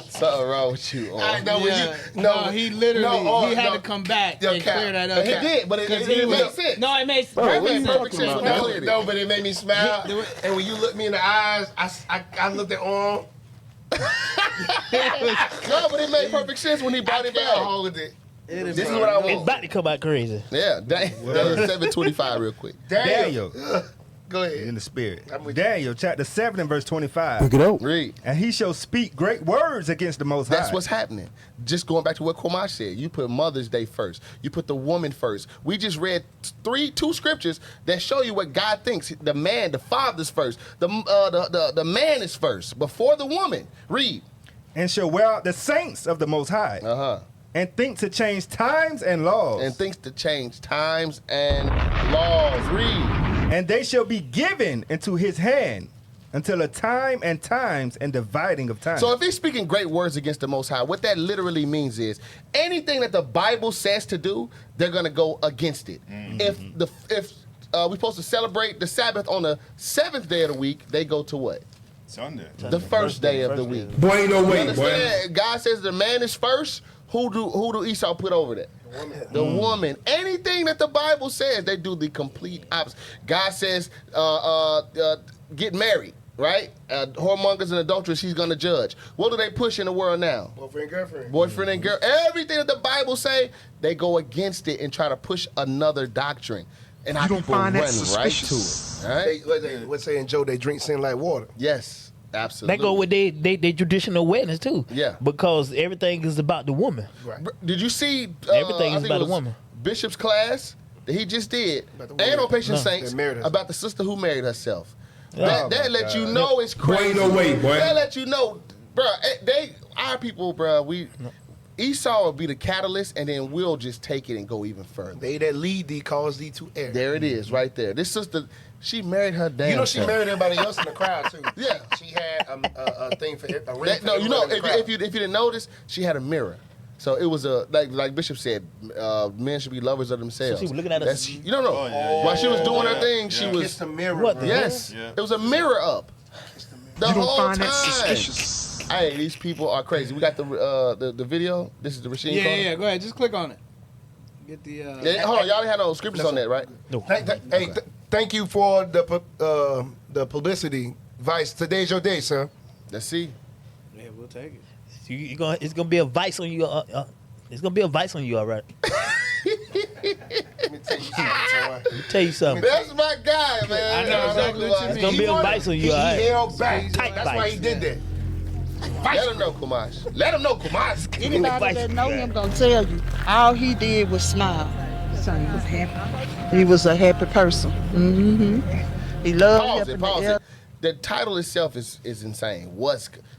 Something wrong with you. I know when Yeah. you No, he literally he had no. to come back Yo, and Cap. clear that up. He did, but it 'Cause he made was- sense. No, it makes Bro, what perfect you sense. talking about? No, cleared it. no, but it made me smile. He- And when you looked me in the eyes, I looked at Arm. No, but it made perfect sense when he brought I it can't back. hold it. This is what I It's want. about to come out crazy. Yeah, Daniel 7:25 real quick. Daniel, Go ahead. in the spirit. I'm with you. Daniel chapter 7 and verse 25. Pick it up. Read. And he shall speak great words against the Most High. That's what's happening. Just going back to what Komash said, you put Mother's Day first. You put the woman first. We just read two scriptures that show you what God thinks. The man, the father's first. The man is first before the woman. Read. And shall wear out the saints of the Most High. And think to change times and laws. And thinks to change times and laws. Read. And they shall be given into his hand until a time and times and dividing of time. So if he's speaking great words against the Most High, what that literally means is anything that the Bible says to do, they're gonna go against it. If we're supposed to celebrate the Sabbath on the 7th day of the week, they go to what? Sunday. The first day of the week. Boy, ain't no You way, boy. understand? God says the man is first. Who do Esau put over that? The woman. Anything that the Bible says, they do the complete opposite. God says, get married, right? Whoremongers and adulterers, he's going to judge. What do they push in the world now? Boyfriend and girlfriend. Boyfriend and girl. Everything that the Bible say, they go against it and try to push another doctrine. And our You don't people find run that right suspicious? to it. All right? What's saying, Joe? They drink sin like water. Yes, absolutely. They go with they traditional weddings too. Yeah. Because everything is about the woman. Did you see? Everything I is think about it the was woman. Bishop's class that he just did, About the woman. and on Patient No. Saints That married herself. about the sister who married herself. Oh, That my let you God. know it's Boy, crazy. ain't no way, boy. That let you know, bro. Our people, bro. Esau will be the catalyst, and then we'll just take it and go even further. They that lead thee cause thee to err. There it is, right there. This sister, she married her damn. You know she self. married everybody else in the crowd too. Yeah. She had a thing for a ring. No, you know, if you didn't notice, she had a mirror. So it was a like Bishop said, men should be lovers of themselves. So she was looking at us. That's, you don't know. Oh, yeah, While she was yeah, doing her yeah, thing, she yeah. was. Kiss the mirror. What bro. the Yes, Yeah. it was a mirror up. The You don't whole find time. that suspicious? Hey, these people are crazy. We got the video. This is the Rasheen. Yeah. Go ahead. Just click on it. Get the. Yeah, hold on, y'all didn't have no scriptures on that, right? No. Thank you for the publicity, Vice. Today's your day, sir. Let's see. Yeah, we'll take it. It's gonna be a vice on you. It's gonna be a vice on you, all right. Let me tell you something, Let me tell you something. That's my guy, man. I know exactly what you It's mean. gonna be a vice on you, all right. He held back. Tight That's why vice. he did that. Let him know, Kumash. Let him know, Kumash. Anybody that know him gonna tell you, all he did was smile. So he was happy. He was a happy person. He loved helping the Pause elderly. it. The title itself is insane.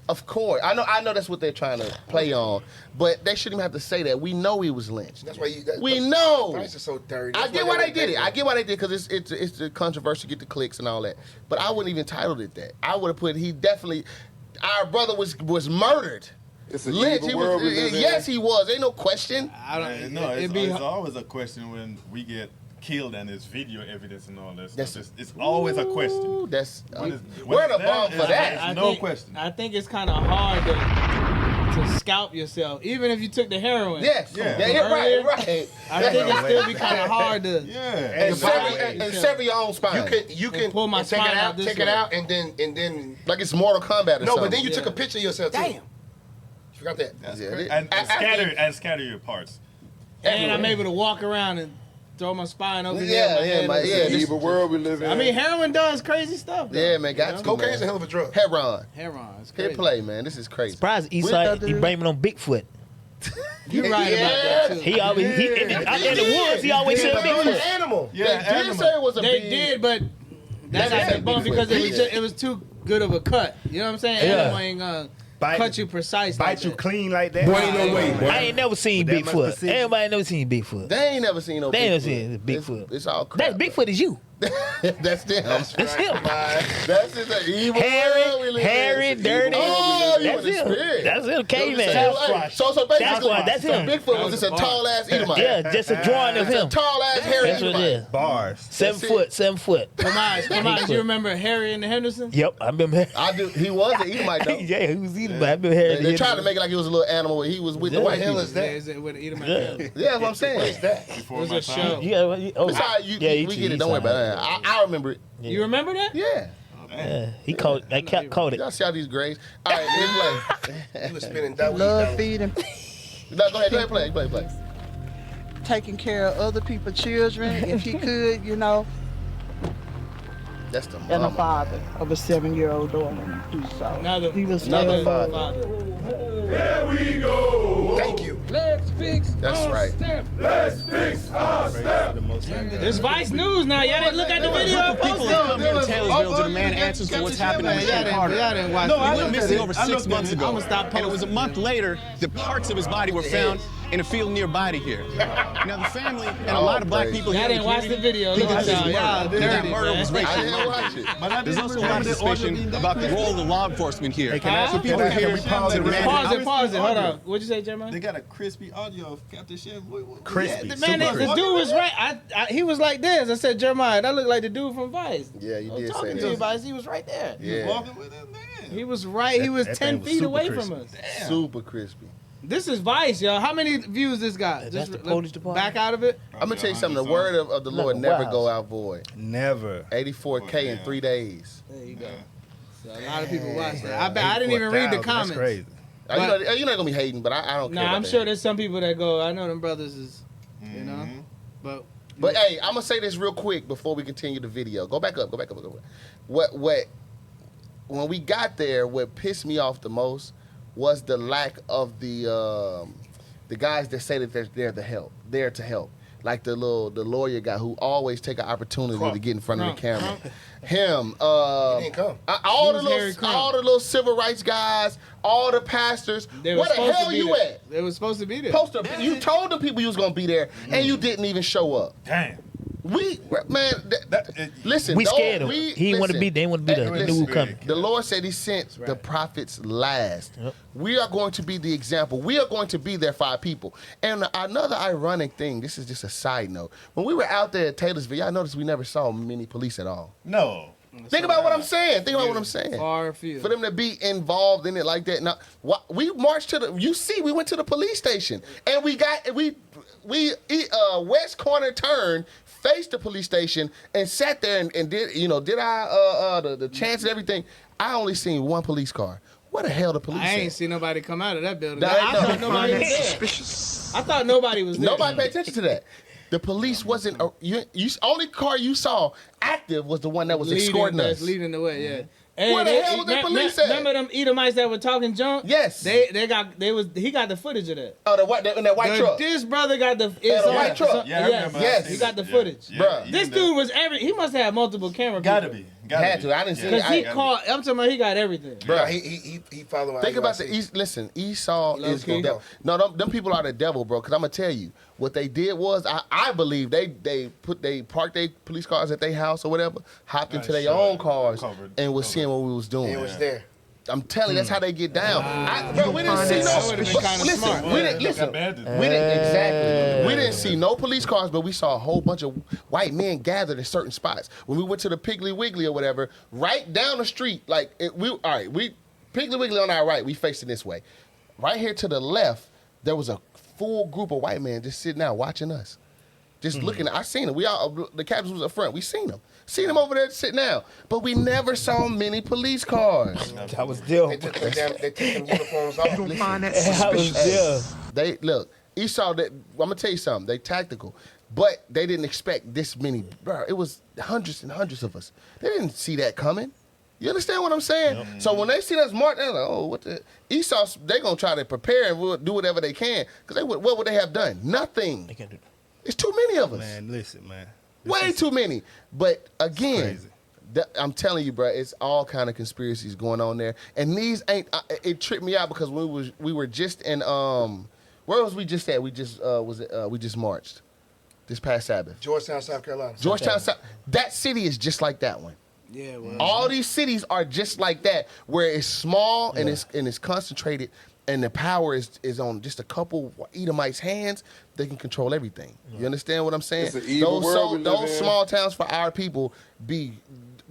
Of course, I know that's what they're trying to play on, but they shouldn't even have to say that. We know he was lynched. That's why we know. Vice is so dirty. I get why they did it. I get why they did because it's the controversy, get the clicks and all that. But I wouldn't even titled it that. I would have put he definitely. Our brother was murdered. It's an Lynched. evil world we live in. Yes, he was. Ain't no question. It's always a question when we get killed and there's video evidence and all that stuff. It's always a question. That's When where it's the bomb there, for that? I no think- question. I think it's kind of hard to scalp yourself, even if you took the heroin. Yes. Yeah. Right. I think it still be kind of hard to. Yeah. And sever your own spine. You can pull my take it spine out out, this take way. it out, and then. Like it's Mortal Kombat or No, something. but then you took a picture of yourself too. Damn. You forgot that. That's Yeah, great. it- And scatter your parts. And I'm able to walk around and throw my spine over Yeah, here. yeah, It's an this- evil world we live in. I mean, heroin does crazy stuff. Though. Yeah, man, got to. Cocaine's a hell of a drug. Heron. Heroin, it's crazy. Hit play, man. This is crazy. Surprised Eastside, he blaming on Bigfoot. You're right about that too. He always, out there in the woods, he always said It was Bigfoot. an animal. They did say it was a They big- did, but that's Yeah, not the bump Bigfoot. because it was Yeah. just, it was too good of a cut. You know what I'm saying? Yeah. Animal ain't gonna cut you precise. Bite like you that. clean like that. Boy, ain't no way, boy. I ain't never seen With that much Bigfoot. precision. Everybody ain't never seen Bigfoot. They ain't never seen no They ain't Bigfoot. never seen Bigfoot. It's all crap. That Bigfoot is you. That's them. That's him. That's just an evil world we live in. Hairy, dirty. Oh, you That's in the him. spirit. That's him, caveman. So basically, That's him. Bigfoot was just a tall ass Edomite. Yeah, just a drawing of It's a him. tall ass hairy That's what it Edomite. is. Bars. 7 That's foot, 7 foot. Come on, you remember Harry and the Hendersons? Yep, I remember. I do. He was an Edomite though. Yeah, he was eating, but I remember Harry. They tried to make it like he was a little animal. He was with the Yeah. white What the hell people. is that? Yeah, is it with Edomite? Yeah. Yeah, that's what I'm saying. What is that? Before It was my a time. show. Yeah, It's all right. We get it. Don't worry about that. I remember it. You remember that? Yeah. Yeah, he caught. I caught it. Y'all see all these grays? All right, let's play. He was spinning that weed Love down. feeding, No, go ahead, play. taking care of other people's children. If he could, you know, That's the and a mama. father of a 7-year-old daughter. So Another, he was Another very- father. Here we go. Thank you. Let's fix That's our right. step. Let's fix our step. It's Vice News now. Y'all didn't look at the video I posted. Come here to Taylorsville to demand answers for what's happening with Shane Carter. Y'all didn't watch No, the I video. went missing over 6 months ago. I'm gonna stop And it was a month later, the parts of his body were found in a field nearby to here. Now, the family and a lot of black people Y'all here in didn't the watch the community video. think Look that at this y'all. murder, Y'all that dirty, murder man. was I racial. didn't watch it. There's also a lot of suspicion about the role of law enforcement here. Hey, can I ask So you people can here we pause to it? demand Pause it. Hold on. What'd you say, Jeremiah? They got a crispy audio of Captain Chef. Crispy. Man, the dude was right. He was like this. I said, Jeremiah, that looked like the dude from Vice. Yeah, you I was did say talking to you, that. Vice. He was right there. Yeah. Walking with him, man. He was right. He was That 10 thing was feet super away crispy. from us. Super crispy. This is Vice, y'all. How many views this got? That's the police department. Back out of it. I'm gonna tell you something. The word of the Lord never wow. go out void. Never. 84K in 3 days. There you go. So a lot of people watch that. I didn't even read the 84,000, comments. That's crazy. You're not gonna be hating, but I don't care. Nah, about I'm that. sure there's some people that go, I know them brothers is, you know, but But hey, I'm gonna say this real quick before we continue the video. Go back up. What when we got there, what pissed me off the most was the lack of the guys that say that they're there to help. Like the lawyer guy who always take an opportunity to get in front of the camera. Him, He didn't come. all Who's the Harry Crump? little civil rights guys, all the pastors. they were Where the supposed hell to be you there. at? They were supposed to be there. You told the people you was gonna be there, and you didn't even show up. Damn. Listen. We though, scared him. we- He didn't want to listen, be. They didn't want to be the listen, new coming. The Lord said He sent the prophets last. Yep. We are going to be the example. We are going to be there for our people. And another ironic thing. This is just a side note. When we were out there at Taylorsville, y'all noticed we never saw many police at all. No. Think about what I'm saying. Far afield. For them to be involved in it like that. Now, we marched to we went to the police station and we west corner turn, faced the police station and sat there and did the chants and everything. I only seen one police car. Where the hell the police I ain't at? seen nobody come out of that building. Nah, I no. thought nobody was there. Suspicious. I thought nobody was there. Nobody paid attention to that. The police wasn't. Only car you saw active was the one that was escorting us. Leading the way, yeah. Hey, Where the hell was the police at? Remember them Edomites that were talking junk? Yes. He got the footage of that. Oh, in that white truck. This brother got the white truck. Yeah, I remember. Yes. He got the footage. Yeah, Bruh. This dude was he must have had multiple camera. Had to. I didn't see it. Because he caught. I'm talking about he got everything. Bro, he followed. Think about the East. Listen, Esau is the devil. No, them people are the devil, bro. Because I'm gonna tell you what they did was I believe they parked their police cars at their house or whatever, hopped into their own cars and was seeing what we was doing. It was there. I'm telling you, that's how they get down. Bro, we didn't see no. Listen, we didn't see no police cars, but we saw a whole bunch of white men gathered in certain spots. When we went to the Piggly Wiggly or whatever, right down the street, Piggly Wiggly on our right, we facing this way. Right here to the left, there was a full group of white men just sitting out watching us, just looking. I seen them. The captains was up front. We seen them. Seen them over there sitting down, but we never saw many police cars. I was there. They took them uniforms off. You don't find that I was there. They look. Esau. I'm gonna tell you something. They tactical, but they didn't expect this many. Bro, it was hundreds and hundreds of us. They didn't see that coming. You understand what I'm saying? Yep. So when they see us march, they're like, "Oh, what the?" Esau. They gonna try to prepare and do whatever they can. Because what would they have done? Nothing. They can't do that. It's too many of us. Man, listen, man. Way too many. But again, I'm telling you, bro, it's all kind of conspiracies going on there. And these ain't. It tripped me out because we were just in where was we just at? We just we just marched this past Sabbath. Georgetown, South Carolina. Georgetown, South. That city is just like that one. Yeah. Well, all these cities are just like that, where it's small and it's concentrated. And the power is on just a couple Edomites' hands. They can control everything. You understand what I'm saying? It's an evil world we live those in. small towns for our people be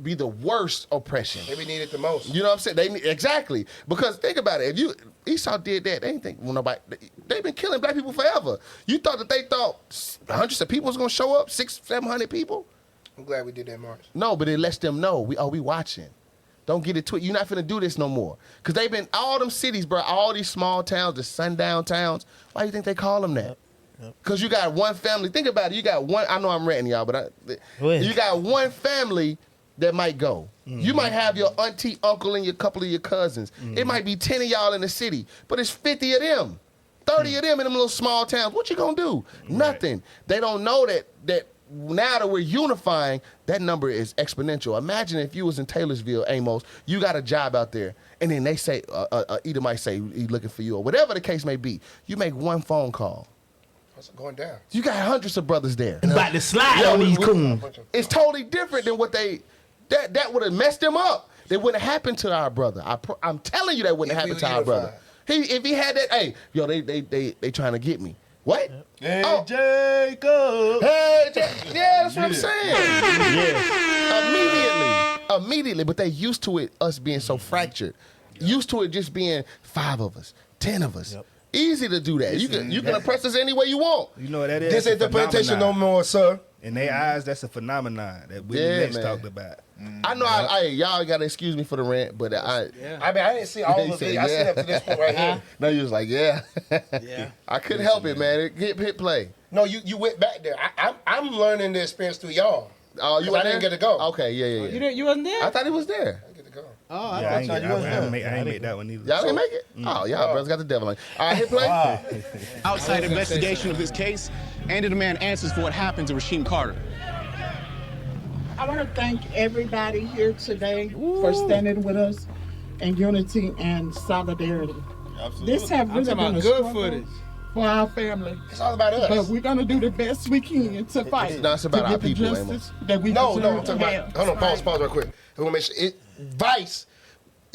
the worst oppression. They be needed the most. You know what I'm saying? Exactly. Because think about it. If Esau did that, they ain't think nobody. They've been killing black people forever. You thought they thought hundreds of people was gonna show up, 600-700 people? I'm glad we did that march. No, but it lets them know we watching. Don't get it twisted. You're not finna do this no more. Because they've been, all them cities, bro, all these small towns, the sundown towns, why do you think they call them that? Because you got one family. Think about it. You got one, I know I'm ranting y'all, but you got one family that might go. You might have your auntie, uncle, and your couple of your cousins. It might be 10 of y'all in the city, but it's 50 of them, 30 of them in them little small towns. What you gonna do? Nothing. They don't know that now that we're unifying, that number is exponential. Imagine if you was in Taylorsville, Amos, you got a job out there, and then they say, Edomite say he's looking for you, or whatever the case may be. You make one phone call. What's going down? You got hundreds of brothers there. About to slide on these coons. It's totally different than what that would have messed them up. That wouldn't have happened to our brother. I'm telling you that wouldn't have happened to our brother. If he had that, hey, yo, they trying to get me. What? Hey, Jacob. Hey, yeah, that's what I'm saying. Yeah. Immediately. But they used to it, us being so fractured. Used to it just being 5 of us, 10 of us. Easy to do that. You can oppress us any way you want. You know what that is? This ain't the plantation no more, sir. In their eyes, that's a phenomenon that we next talked about. I know y'all got to excuse me for the rant, but I mean, I didn't see all of it. I seen up to this point right here. No, you was like, yeah. I couldn't help it, man. Hit play. No, you went back there. I'm learning the experience through y'all. Oh, I didn't get to go. Okay, yeah. You wasn't there? I thought he was there. I get to go. Oh, I ain't make that one either. Y'all didn't make it? Oh, y'all brothers got the devil on you. All right, hit play. Outside investigation of this case and to demand answers for what happened to Rasheem Carter. I want to thank everybody here today for standing with us in unity and solidarity. Absolutely. This have really been a good struggle footage for our family. It's all about us. But we're going to do the best we can to fight. It's about our people, justice that we No, I'm deserve talking to about. have. Hold on, pause real quick. I want to make sure it. Vice.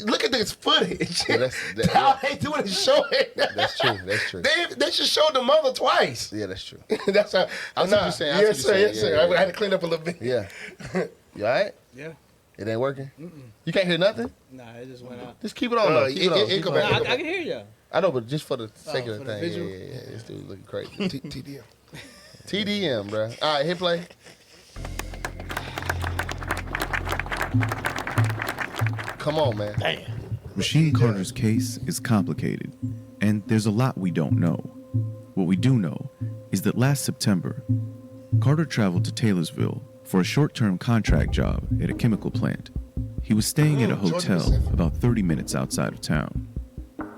Look at this footage. Yeah, How they doing is showing. That's true. They should show the mother twice. Yeah, that's true. That's how. I see what you're saying. Yes, sir. Yeah. I had to clean up a little bit. Yeah. You all right? Yeah. It ain't working? You can't hear nothing? Nah, it just went out. Just keep it on, though. Keep it on. I can hear you. I know, but just for the sake of the for the thing. visual? Yeah. This dude looking crazy. TDM. TDM, bro. All right, hit play. Come on, man. Damn. Machine Carter's case is complicated, and there's a lot we don't know. What we do know is that last September, Carter traveled to Taylorsville for a short-term contract job at a chemical plant. He was staying at a hotel about 30 minutes outside of town.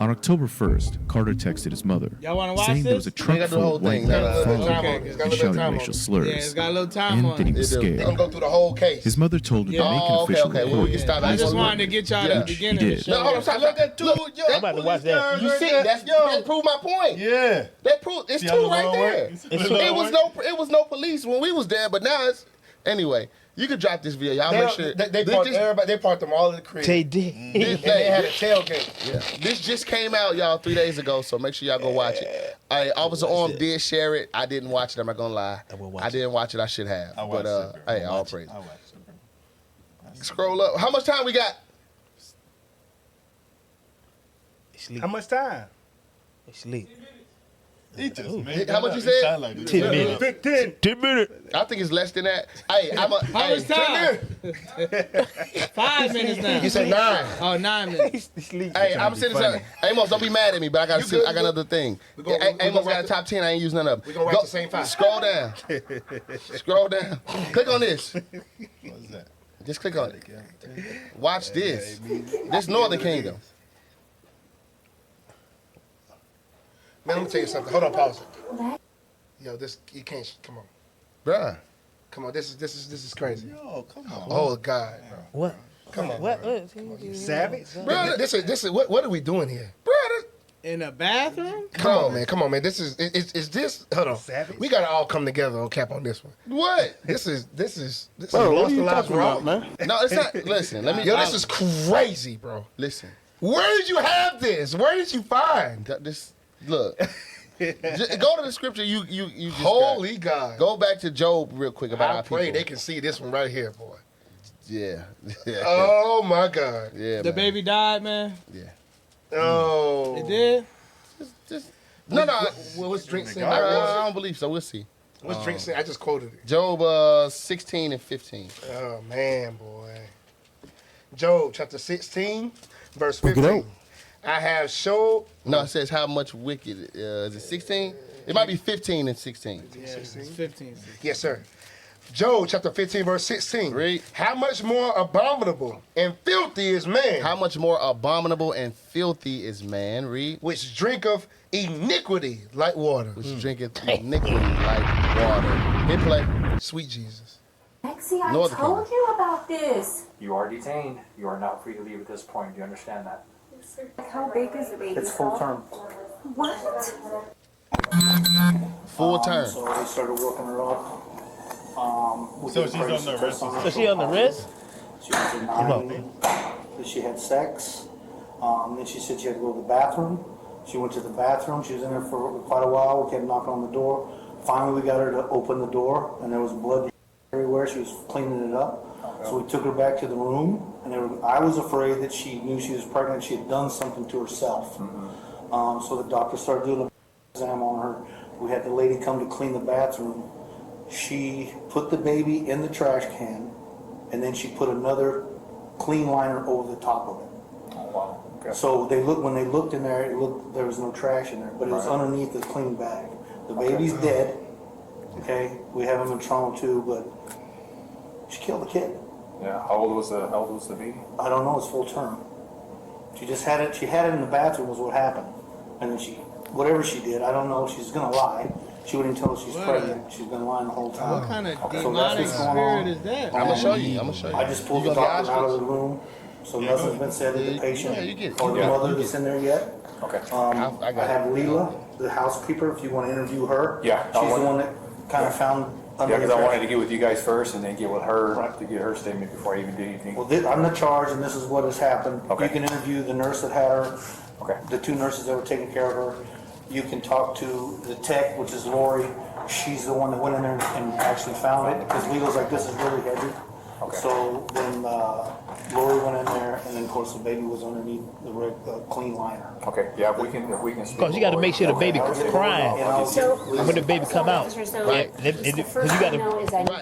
On October 1st, Carter texted his mother, Y'all wanna watch saying there was a this? truck full of white men following Okay. him and shouting racial slurs, Yeah, it's got a little time and on that he it. was They're scared. gonna go through the whole case. His mother told him Yeah. to make an Oh, official okay. Well, we report. can stop. I just wanted to get y'all at the beginning He of the did. show. No, hold on. Stop. Look, that two. I'm about to watch that. You see, that proved my point. Yeah. That proved it's See two how right long there. work? It was no police when we was there, but now it's anyway. You can drop this video. Y'all make sure They parked everybody. They parked them all in the crib. They did. And they had a tailgate. Yeah. This just came out, y'all, 3 days ago, so make sure y'all go watch it. Officer Arm did share it. I didn't watch it. I'm not gonna lie. I didn't watch it. I should have. But hey, all praise. Scroll up. How much time we got? How much time? Sleep. How much you said? 10 minutes. 10 minutes. I think it's less than that. Hey, How much time? 5 minutes now. You said 9. Oh, 9 minutes. Hey, I'm sending something. Amos, don't be mad at me, but I got another thing. Amos got a top 10. I ain't using none of them. We're gonna write the same 5. Scroll down. Scroll down. Click on this. What's that? Just click on it. Watch this. This Northern Kingdom. Man, let me tell you something. Hold on, pause it. Yo, this you can't. Come on, Bruh. come on. This is crazy. Yo, come on. Oh God, bro. What? Come on, What? bro. You savage? Bro, this is what are we doing here? In a bathroom? Come on, man. This is this. Hold on. Savage? We gotta all come together on cap on this one. What? This is Bro, what lost are you the lives talking about, man? No, it's not. Listen, let me. Yo, this is crazy, bro. Listen. Where did you have this? Where did you find? This. Look. Just go to the scripture. You just Holy God. Go back to Job real quick about I our pray people. they can see this one right here, boy. Yeah. Oh my God. Yeah. The baby died, man. Yeah. Oh. It did? No. What's drink saying? I don't believe so. We'll see. What's drink saying? I just quoted it. Job 16 and 15. Oh man, boy. Job chapter 16, verse Look it 15. up. I have showed. No, it says how much wicked. Is it 16? It might be 15 and 16. Yeah, it's 15. Yes, sir. Job chapter 15, verse 16. Read. How much more abominable and filthy is man, How much more abominable and filthy is man? Read. which drinketh iniquity like water. Which drinketh iniquity like water. Hit play. Sweet Jesus. Lexi, I Northern told you about this. You are detained. You are not free to leave at this point. Do you understand that? How big is the baby? It's full term. What? Full term. So they started working her up. So she's on the wrist. So she on the wrist? She was in 9. Then she had sex. Then she said she had to go to the bathroom. She went to the bathroom. She was in there for quite a while. We kept knocking on the door. Finally, we got her to open the door, and there was blood everywhere. She was cleaning it up. So we took her back to the room, and I was afraid that she knew she was pregnant. She had done something to herself. So the doctor started doing an exam on her. We had the lady come to clean the bathroom. She put the baby in the trash can, and then she put another clean liner over the top of it. Oh, wow. Okay. So when they looked in there, there was no trash in there, but it was underneath the clean bag. The baby's dead. Okay, we have him in trauma too, but she killed the kid. Yeah. How old was the baby? I don't know. It's full term. She just had it. She had it in the bathroom. Was what happened, and then whatever she did, I don't know. She's gonna lie. She wouldn't tell us she's pregnant. She's been lying the whole time. What kind of So that's demonic what's going on. spirit is that? I'm gonna show you. I just pulled the doctor out of the room, so nothing's been said to the patient or the mother that's in there yet. Okay. I have Leela, the housekeeper, if you want to interview her. Yeah. She's the one that kind of found. Yeah, because I wanted to get with you guys first and then get with her to get her statement before I even did anything. Well, I'm the charge, and this is what has happened. Okay. You can interview the nurse that had her. Okay. The 2 nurses that were taking care of her. You can talk to the tech, which is Lori. She's the one that went in there and actually found it, because Leela's like, this is really heavy. Okay. So then Lori went in there, and then of course the baby was underneath the clean liner. Okay, yeah, if we can speak. Because you got to make sure the baby crying when the baby come out. Right. Because you got to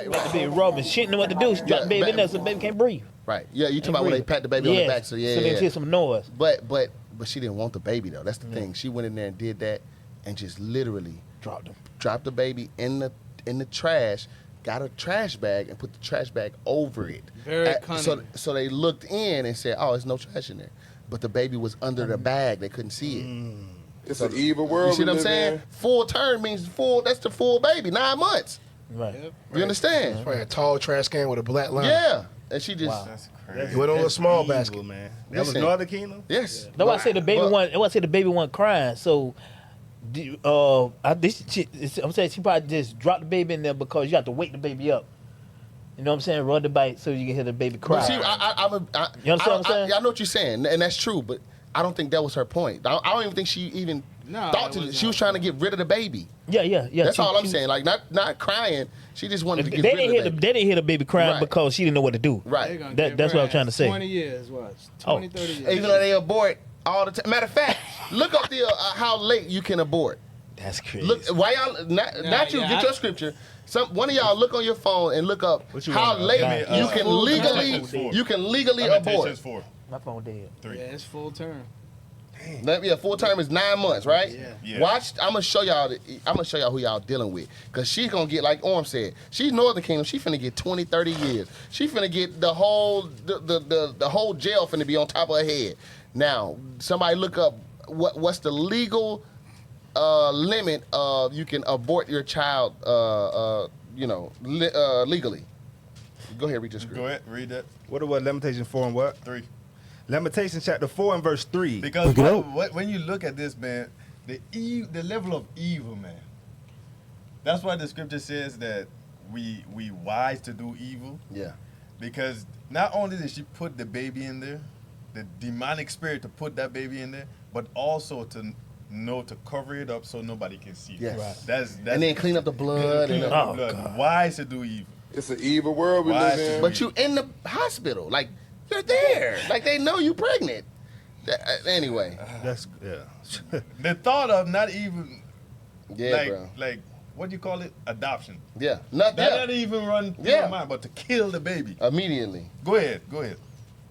let the baby rub and she didn't know what to do. She dropped the baby in there so the baby can't breathe. Right. Yeah, you talking about when they pat the baby on the back. So yeah, so they hear some noise. But she didn't want the baby though. That's the thing. She went in there and did that, and just literally dropped the baby in the trash. Got a trash bag and put the trash bag over it. Very cunning. So they looked in and said, "Oh, there's no trash in there," but the baby was under the bag. They couldn't see it. It's an evil world. You see what I'm saying? Full term means full. That's the full baby. 9 months. Right. You understand? It's probably a tall trash can with a black line. Yeah. And she just. Wow. That's crazy. You went on a small basket, man. That was Northern Kingdom. Yes. That's why I say the baby one. I say the baby wasn't crying. So, I'm saying she probably just dropped the baby in there because you have to wake the baby up. You know what I'm saying? Run the bite so you can hear the baby cry. But see, you understand what I'm saying? I know what you're saying, and that's true. But I don't think that was her point. I don't even think she even thought to. She was trying to get rid of the baby. Yeah. That's all I'm saying. Like not crying. She just wanted to get rid of the baby. They didn't hear the baby crying because she didn't know what to do. Right. That's what I'm trying to say. 20 years, watch. 20, 30 years. Even though they abort all the time. Matter of fact, look up the how late you can abort. That's crazy. Look, why y'all not you get your scripture. One of y'all look on your phone and look up how late you can legally abort. My phone dead. 3. Yeah, it's full term. Full term is 9 months, right? Yeah. Watch. I'm gonna show y'all who y'all dealing with, cause she's gonna get, like Orm said, she's Northern Kingdom. She finna get 20, 30 years. She finna get the whole jail finna be on top of her head. Now, somebody look up what's the legal limit of you can abort your child, legally. Go ahead, read the script. Go ahead, read that. What about Lamentation 4 and what? 3. Lamentation chapter 4 and verse 3. Because when you look at this, man, the level of evil, man. That's why the scripture says that we wise to do evil. Yeah. Because not only did she put the baby in there, the demonic spirit to put that baby in there, but also to cover it up so nobody can see it. Yes. Right. That's and then clean up the blood. Wise to do evil. It's an evil world we live in. But you in the hospital, like you're there, like they know you pregnant. Anyway, that's the thought of not even bro. like what do you call it? Adoption. Yeah, not even run through my mind, but to kill the baby immediately. Go ahead.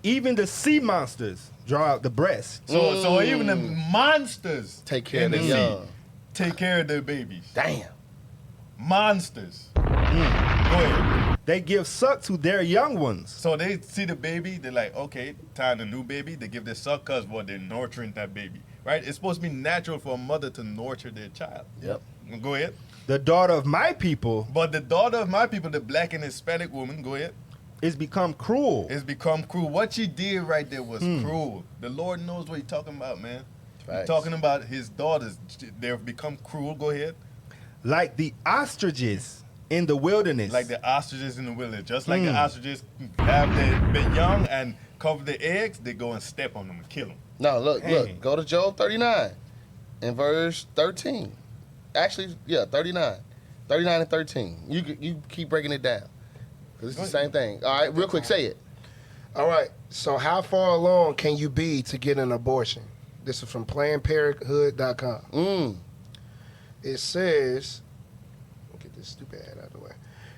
Even the sea monsters draw out the breast. So even the monsters take care of the sea take care of their babies. Damn. Monsters. Go ahead. They give suck to their young ones. So they see the baby, they're like, okay, time the new baby. They give their suck because they're nurturing that baby, right? It's supposed to be natural for a mother to nurture their child. Yep. Go ahead. The daughter of my people. But the daughter of my people, the black and Hispanic woman, go ahead. It's become cruel. It's become cruel. What she did right there was cruel. The Lord knows what he's talking about, man. He's talking about his daughters. They've become cruel. Go ahead. Like the ostriches in the wilderness. Like the ostriches in the wilderness. Just like the ostriches have their young and cover their eggs, they go and step on them and kill them. No, look. Go to Job 39 and verse 13. Actually, 39. 39 and 13. You keep breaking it down. It's the same thing. All right, real quick, say it. All right, so how far along can you be to get an abortion? This is from PlannedParenthood.com. It says, get this stupid ad out of the way.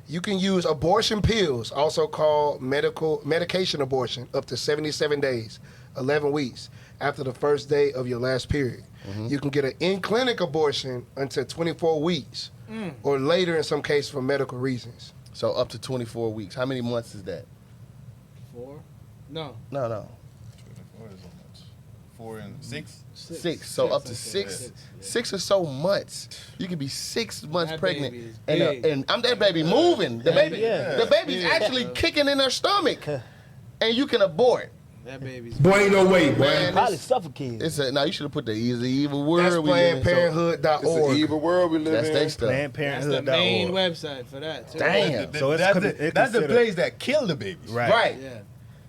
You can use abortion pills, also called medication abortion, up to 77 days, 11 weeks, after the first day of your last period. You can get an in-clinic abortion until 24 weeks, or later in some cases for medical reasons. So up to 24 weeks. How many months is that? 4? No. 24 is how much? 4 and 6? 6. So up to 6. 6 or so months. You could be 6 months pregnant, and I'm that baby moving. The baby's actually kicking in her stomach, and you can abort. That baby's boy, ain't no way, boy. Man, probably suffocated. Now you should have put the evil word. That's PlannedParenthood.org. It's an evil world we live That's in. their stuff. That's the main website for that, too. Damn. So that's the place that killed the babies. Right. Yeah.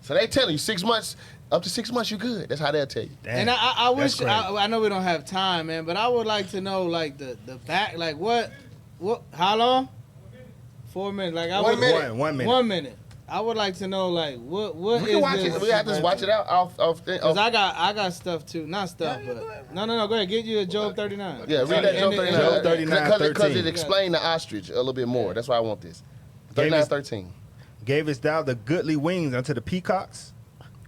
So they tell you 6 months, up to 6 months, you're good. That's how they'll tell you. And I wish, I know we don't have time, man, but I would like to know, like, the back, like, what, how long? 4 minutes. Like, 1 minute. 1 minute. 1 minute. I would like to know, like, what we is can watch this? it. We have to watch it out off. Because I got stuff too, not stuff, but no. Go ahead, get you a Job 39. Yeah, read that Job 39. Job 39, Because it explained the ostrich a little bit more. That's why I want this. 39:13. Gavest thou the goodly wings unto the peacocks,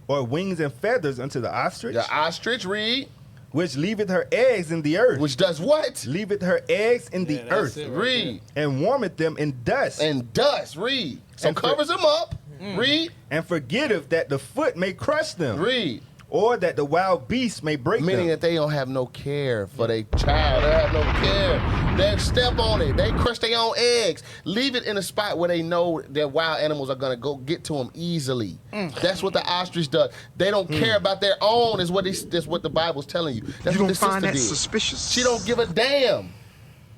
or wings and feathers unto the ostrich? The ostrich, read. Which leaveth her eggs in the earth. Which does what? Leaveth her eggs in the earth. Read. And warmeth them in dust. And dust, read. So covers them up. Read. And forgetteth that the foot may crush them. Read. Or that the wild beast may break them. Meaning that they don't have no care for their child. They have no care. They step on it. They crush their own eggs. Leave it in a spot where they know that wild animals are going to go get to them easily. That's what the ostrich does. They don't care about their own is what that's what the Bible's telling you. That's You what don't find the that sister did. suspicious? She don't give a damn.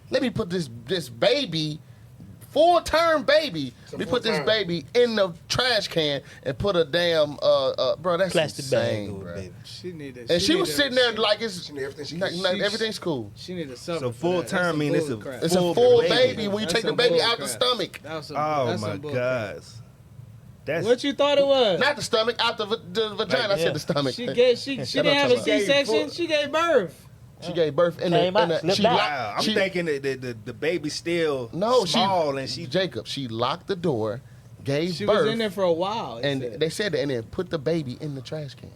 Let me put this baby, full-term baby, let me put this baby in the trash can and put a damn, bro, that's plastic insane, bag, bro. baby. And she was sitting there like everything's cool. She need to suffer. So full term mean it's a It's a full baby when you take the baby out the stomach. Oh my gosh. That's What you thought it was? Not the stomach, out the vagina. I said the stomach. She didn't have a C-section. She gave birth. She gave birth in the Wow, I'm thinking that the baby's still small and she Jacob. She locked the door, gave She birth. was in there for a while. And they said that, and then put the baby in the trash can.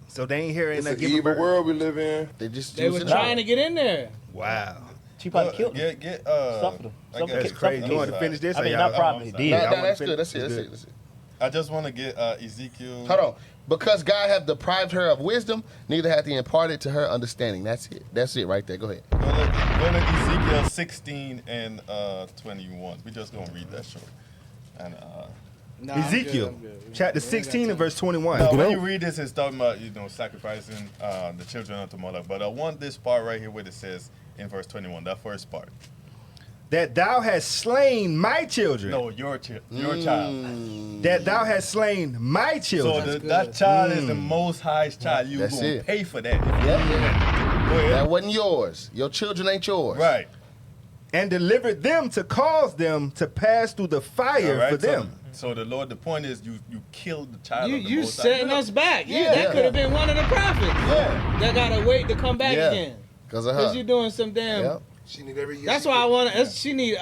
So they ain't hearing It's that an evil world we live in. They were trying to get in there. Wow. She probably killed him. Suffered him. That's crazy. You want to finish this? I mean, not probably. Did. No, that's good. That's it. I just want to get Ezekiel. Hold on. Because God have deprived her of wisdom, neither hath he imparted to her understanding. That's it. That's it right there. Go ahead. Go to Ezekiel 16 and 21. We just gonna read that short. And Ezekiel, chapter 16 and verse 21. when you read this, it's talking about sacrificing the children unto Moloch. But I want this part right here where it says in verse 21, that first part. That thou hast slain my children. No, your child. That thou hast slain my children. So that child is the Most High's child. You That's gonna it. pay for that. That wasn't yours. Your children ain't yours. Right. And delivered them to cause them to pass through the fire All right, for them. So the Lord, the point is you killed the child. of the You Most High. setting us back. That could have been one of the prophets. Yeah. That gotta wait to come back again. Because of her. Because you doing some damn. Yep. She need every year. That's why I want to. She need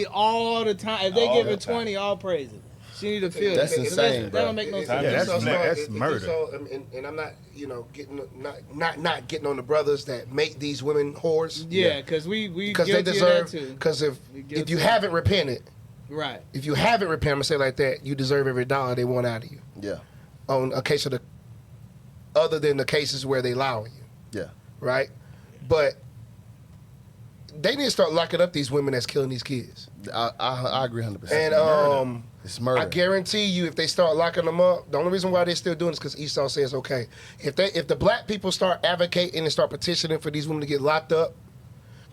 all the time. If they All give the her time. 20, all praises. She need to feel That's that. insane, That bro. don't make no sense. That's murder. And I'm not, not getting on the brothers that make these women whores. Yeah, because we Because they guilty of deserve. that too. Because if guilty you of haven't repented, Right. if you haven't repented, I'm gonna say it like that, you deserve every dollar they want out of you. Yeah. On a case of other than the cases where they lie on you. Yeah. Right. But they need to start locking up these women that's killing these kids. I agree 100%. And it's murder. I guarantee you, if they start locking them up, the only reason why they're still doing it is because Esau says okay. If the black people start advocating and start petitioning for these women to get locked up,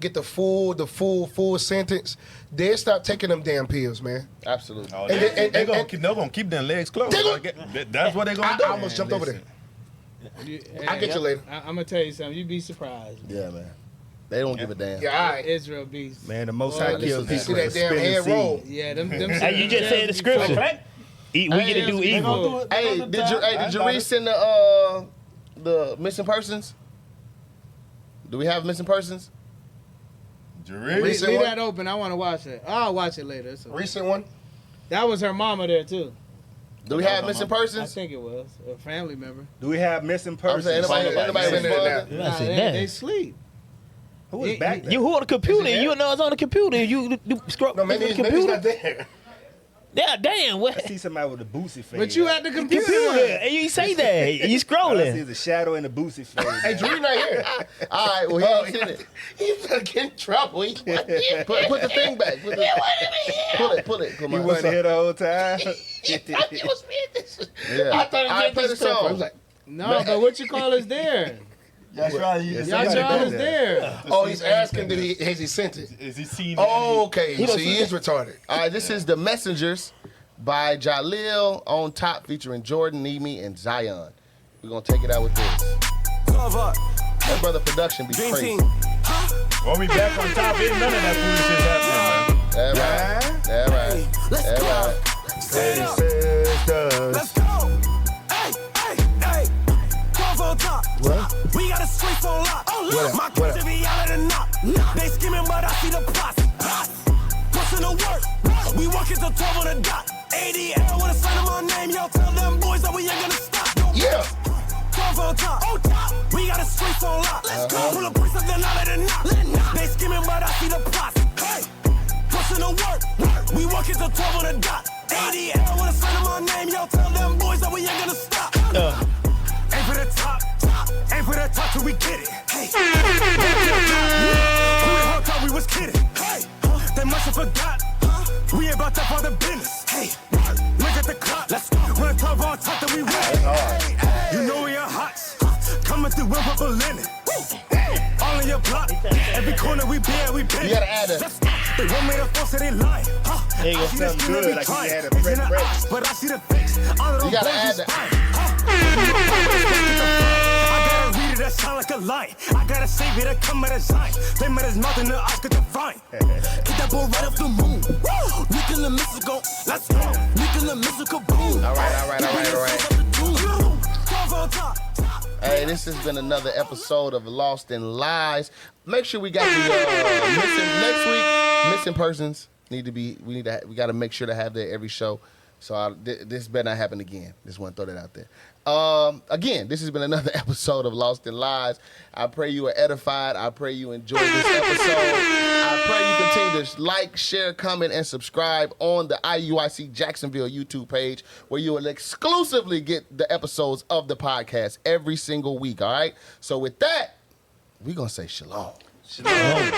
get the full sentence, they'll stop taking them damn pills, man. Absolutely. Oh, they're gonna keep their legs closed. That's what they're gonna do. I almost jumped over there. I'll get you later. I'm gonna tell you something. You'd be surprised. Yeah, man. They don't give a damn. Yeah, all right. Israel beast. Man, the Most High kills people. See that damn head roll. Yeah, them. Hey, you just said the scripture. We get to do evil. Hey, did you resend the missing persons? Do we have missing persons? Leave that open. I want to watch it. I'll watch it later. Recent one? That was her mama there too. Do we have missing persons? I think it was a family member. Do we have missing persons? Anybody responded? Nah, they sleep. Who was back there? You who on the computer? You know it's on the computer. You scroll No, maybe the it's computer. not there. Yeah, damn. What? I see somebody with a boosie face. But you at the computer. And you say that. You I see scrolling. the shadow in the boosie face. Hey, Drew not here. All right, well, he ain't seen it. He's gonna get in trouble. He Put the thing back. Pull it. Come You on. wasn't here the whole time. Yeah. I thought I play the I song. was like, No, but what you call is there. That's right. Y'all is there. oh, he's asking has he sent it? Is he seen? Oh, okay. So he is retarded. All right, this is The Messengers by Jalil on top featuring Jordan, Nemi, and Zion. We're going to take it out with this. That brother production be crazy. When we back on top, ain't none of that foolish shit happening, man. That right. That right. Hey, sisters. Let's go. Hey. Close on top. What? We got the streets on lock. My kids be out of the knock. They scheming, but I see the plots. Pushing the work. We walk into 12 on the dot. ADL with a sign of my name. Y'all tell them boys that we ain't gonna stop. Yeah. 12 on top. We got the streets on lock. Let's go. Pull a priest up, then out of the knot. They skimming, but I see the plots. Hey, pushing the work. We walk into 12 on the dot. ADL with a sign of my name. Y'all tell them boys that we ain't gonna stop. Aim for the top. Aim for the top till we get it. Hey. We whole time we was kidding. Hey. They must have forgot. We ain't about that for the business. Hey. Look at the clock. Let's go. When 12 on top, then we win. You know we are hot. Coming through with purple linen. All in your block. Every corner we be at, we been. You gotta add it. They want me to force it, they lying. There you go, something good, like he had a fresh bread. But I see the face. You gotta add that. I gotta read it, that sound like a lie. I gotta save it, that come at a sign. They met his mouth in the Oscar divine. Get that boy right off the moon. Nuclear missile go. Let's go. Nuclear missile kaboom. All right. Hey, this has been another episode of Lost in Lies. Make sure we got the missing persons. We got to make sure to have that every show. So this better not happen again. Just want to throw that out there. Again, this has been another episode of Lost in Lies. I pray you are edified. I pray you enjoyed this episode. I pray you continue to like, share, comment, and subscribe on the IUIC Jacksonville YouTube page, where you will exclusively get the episodes of the podcast every single week, all right? So with that, we're going to say shalom. Shalom.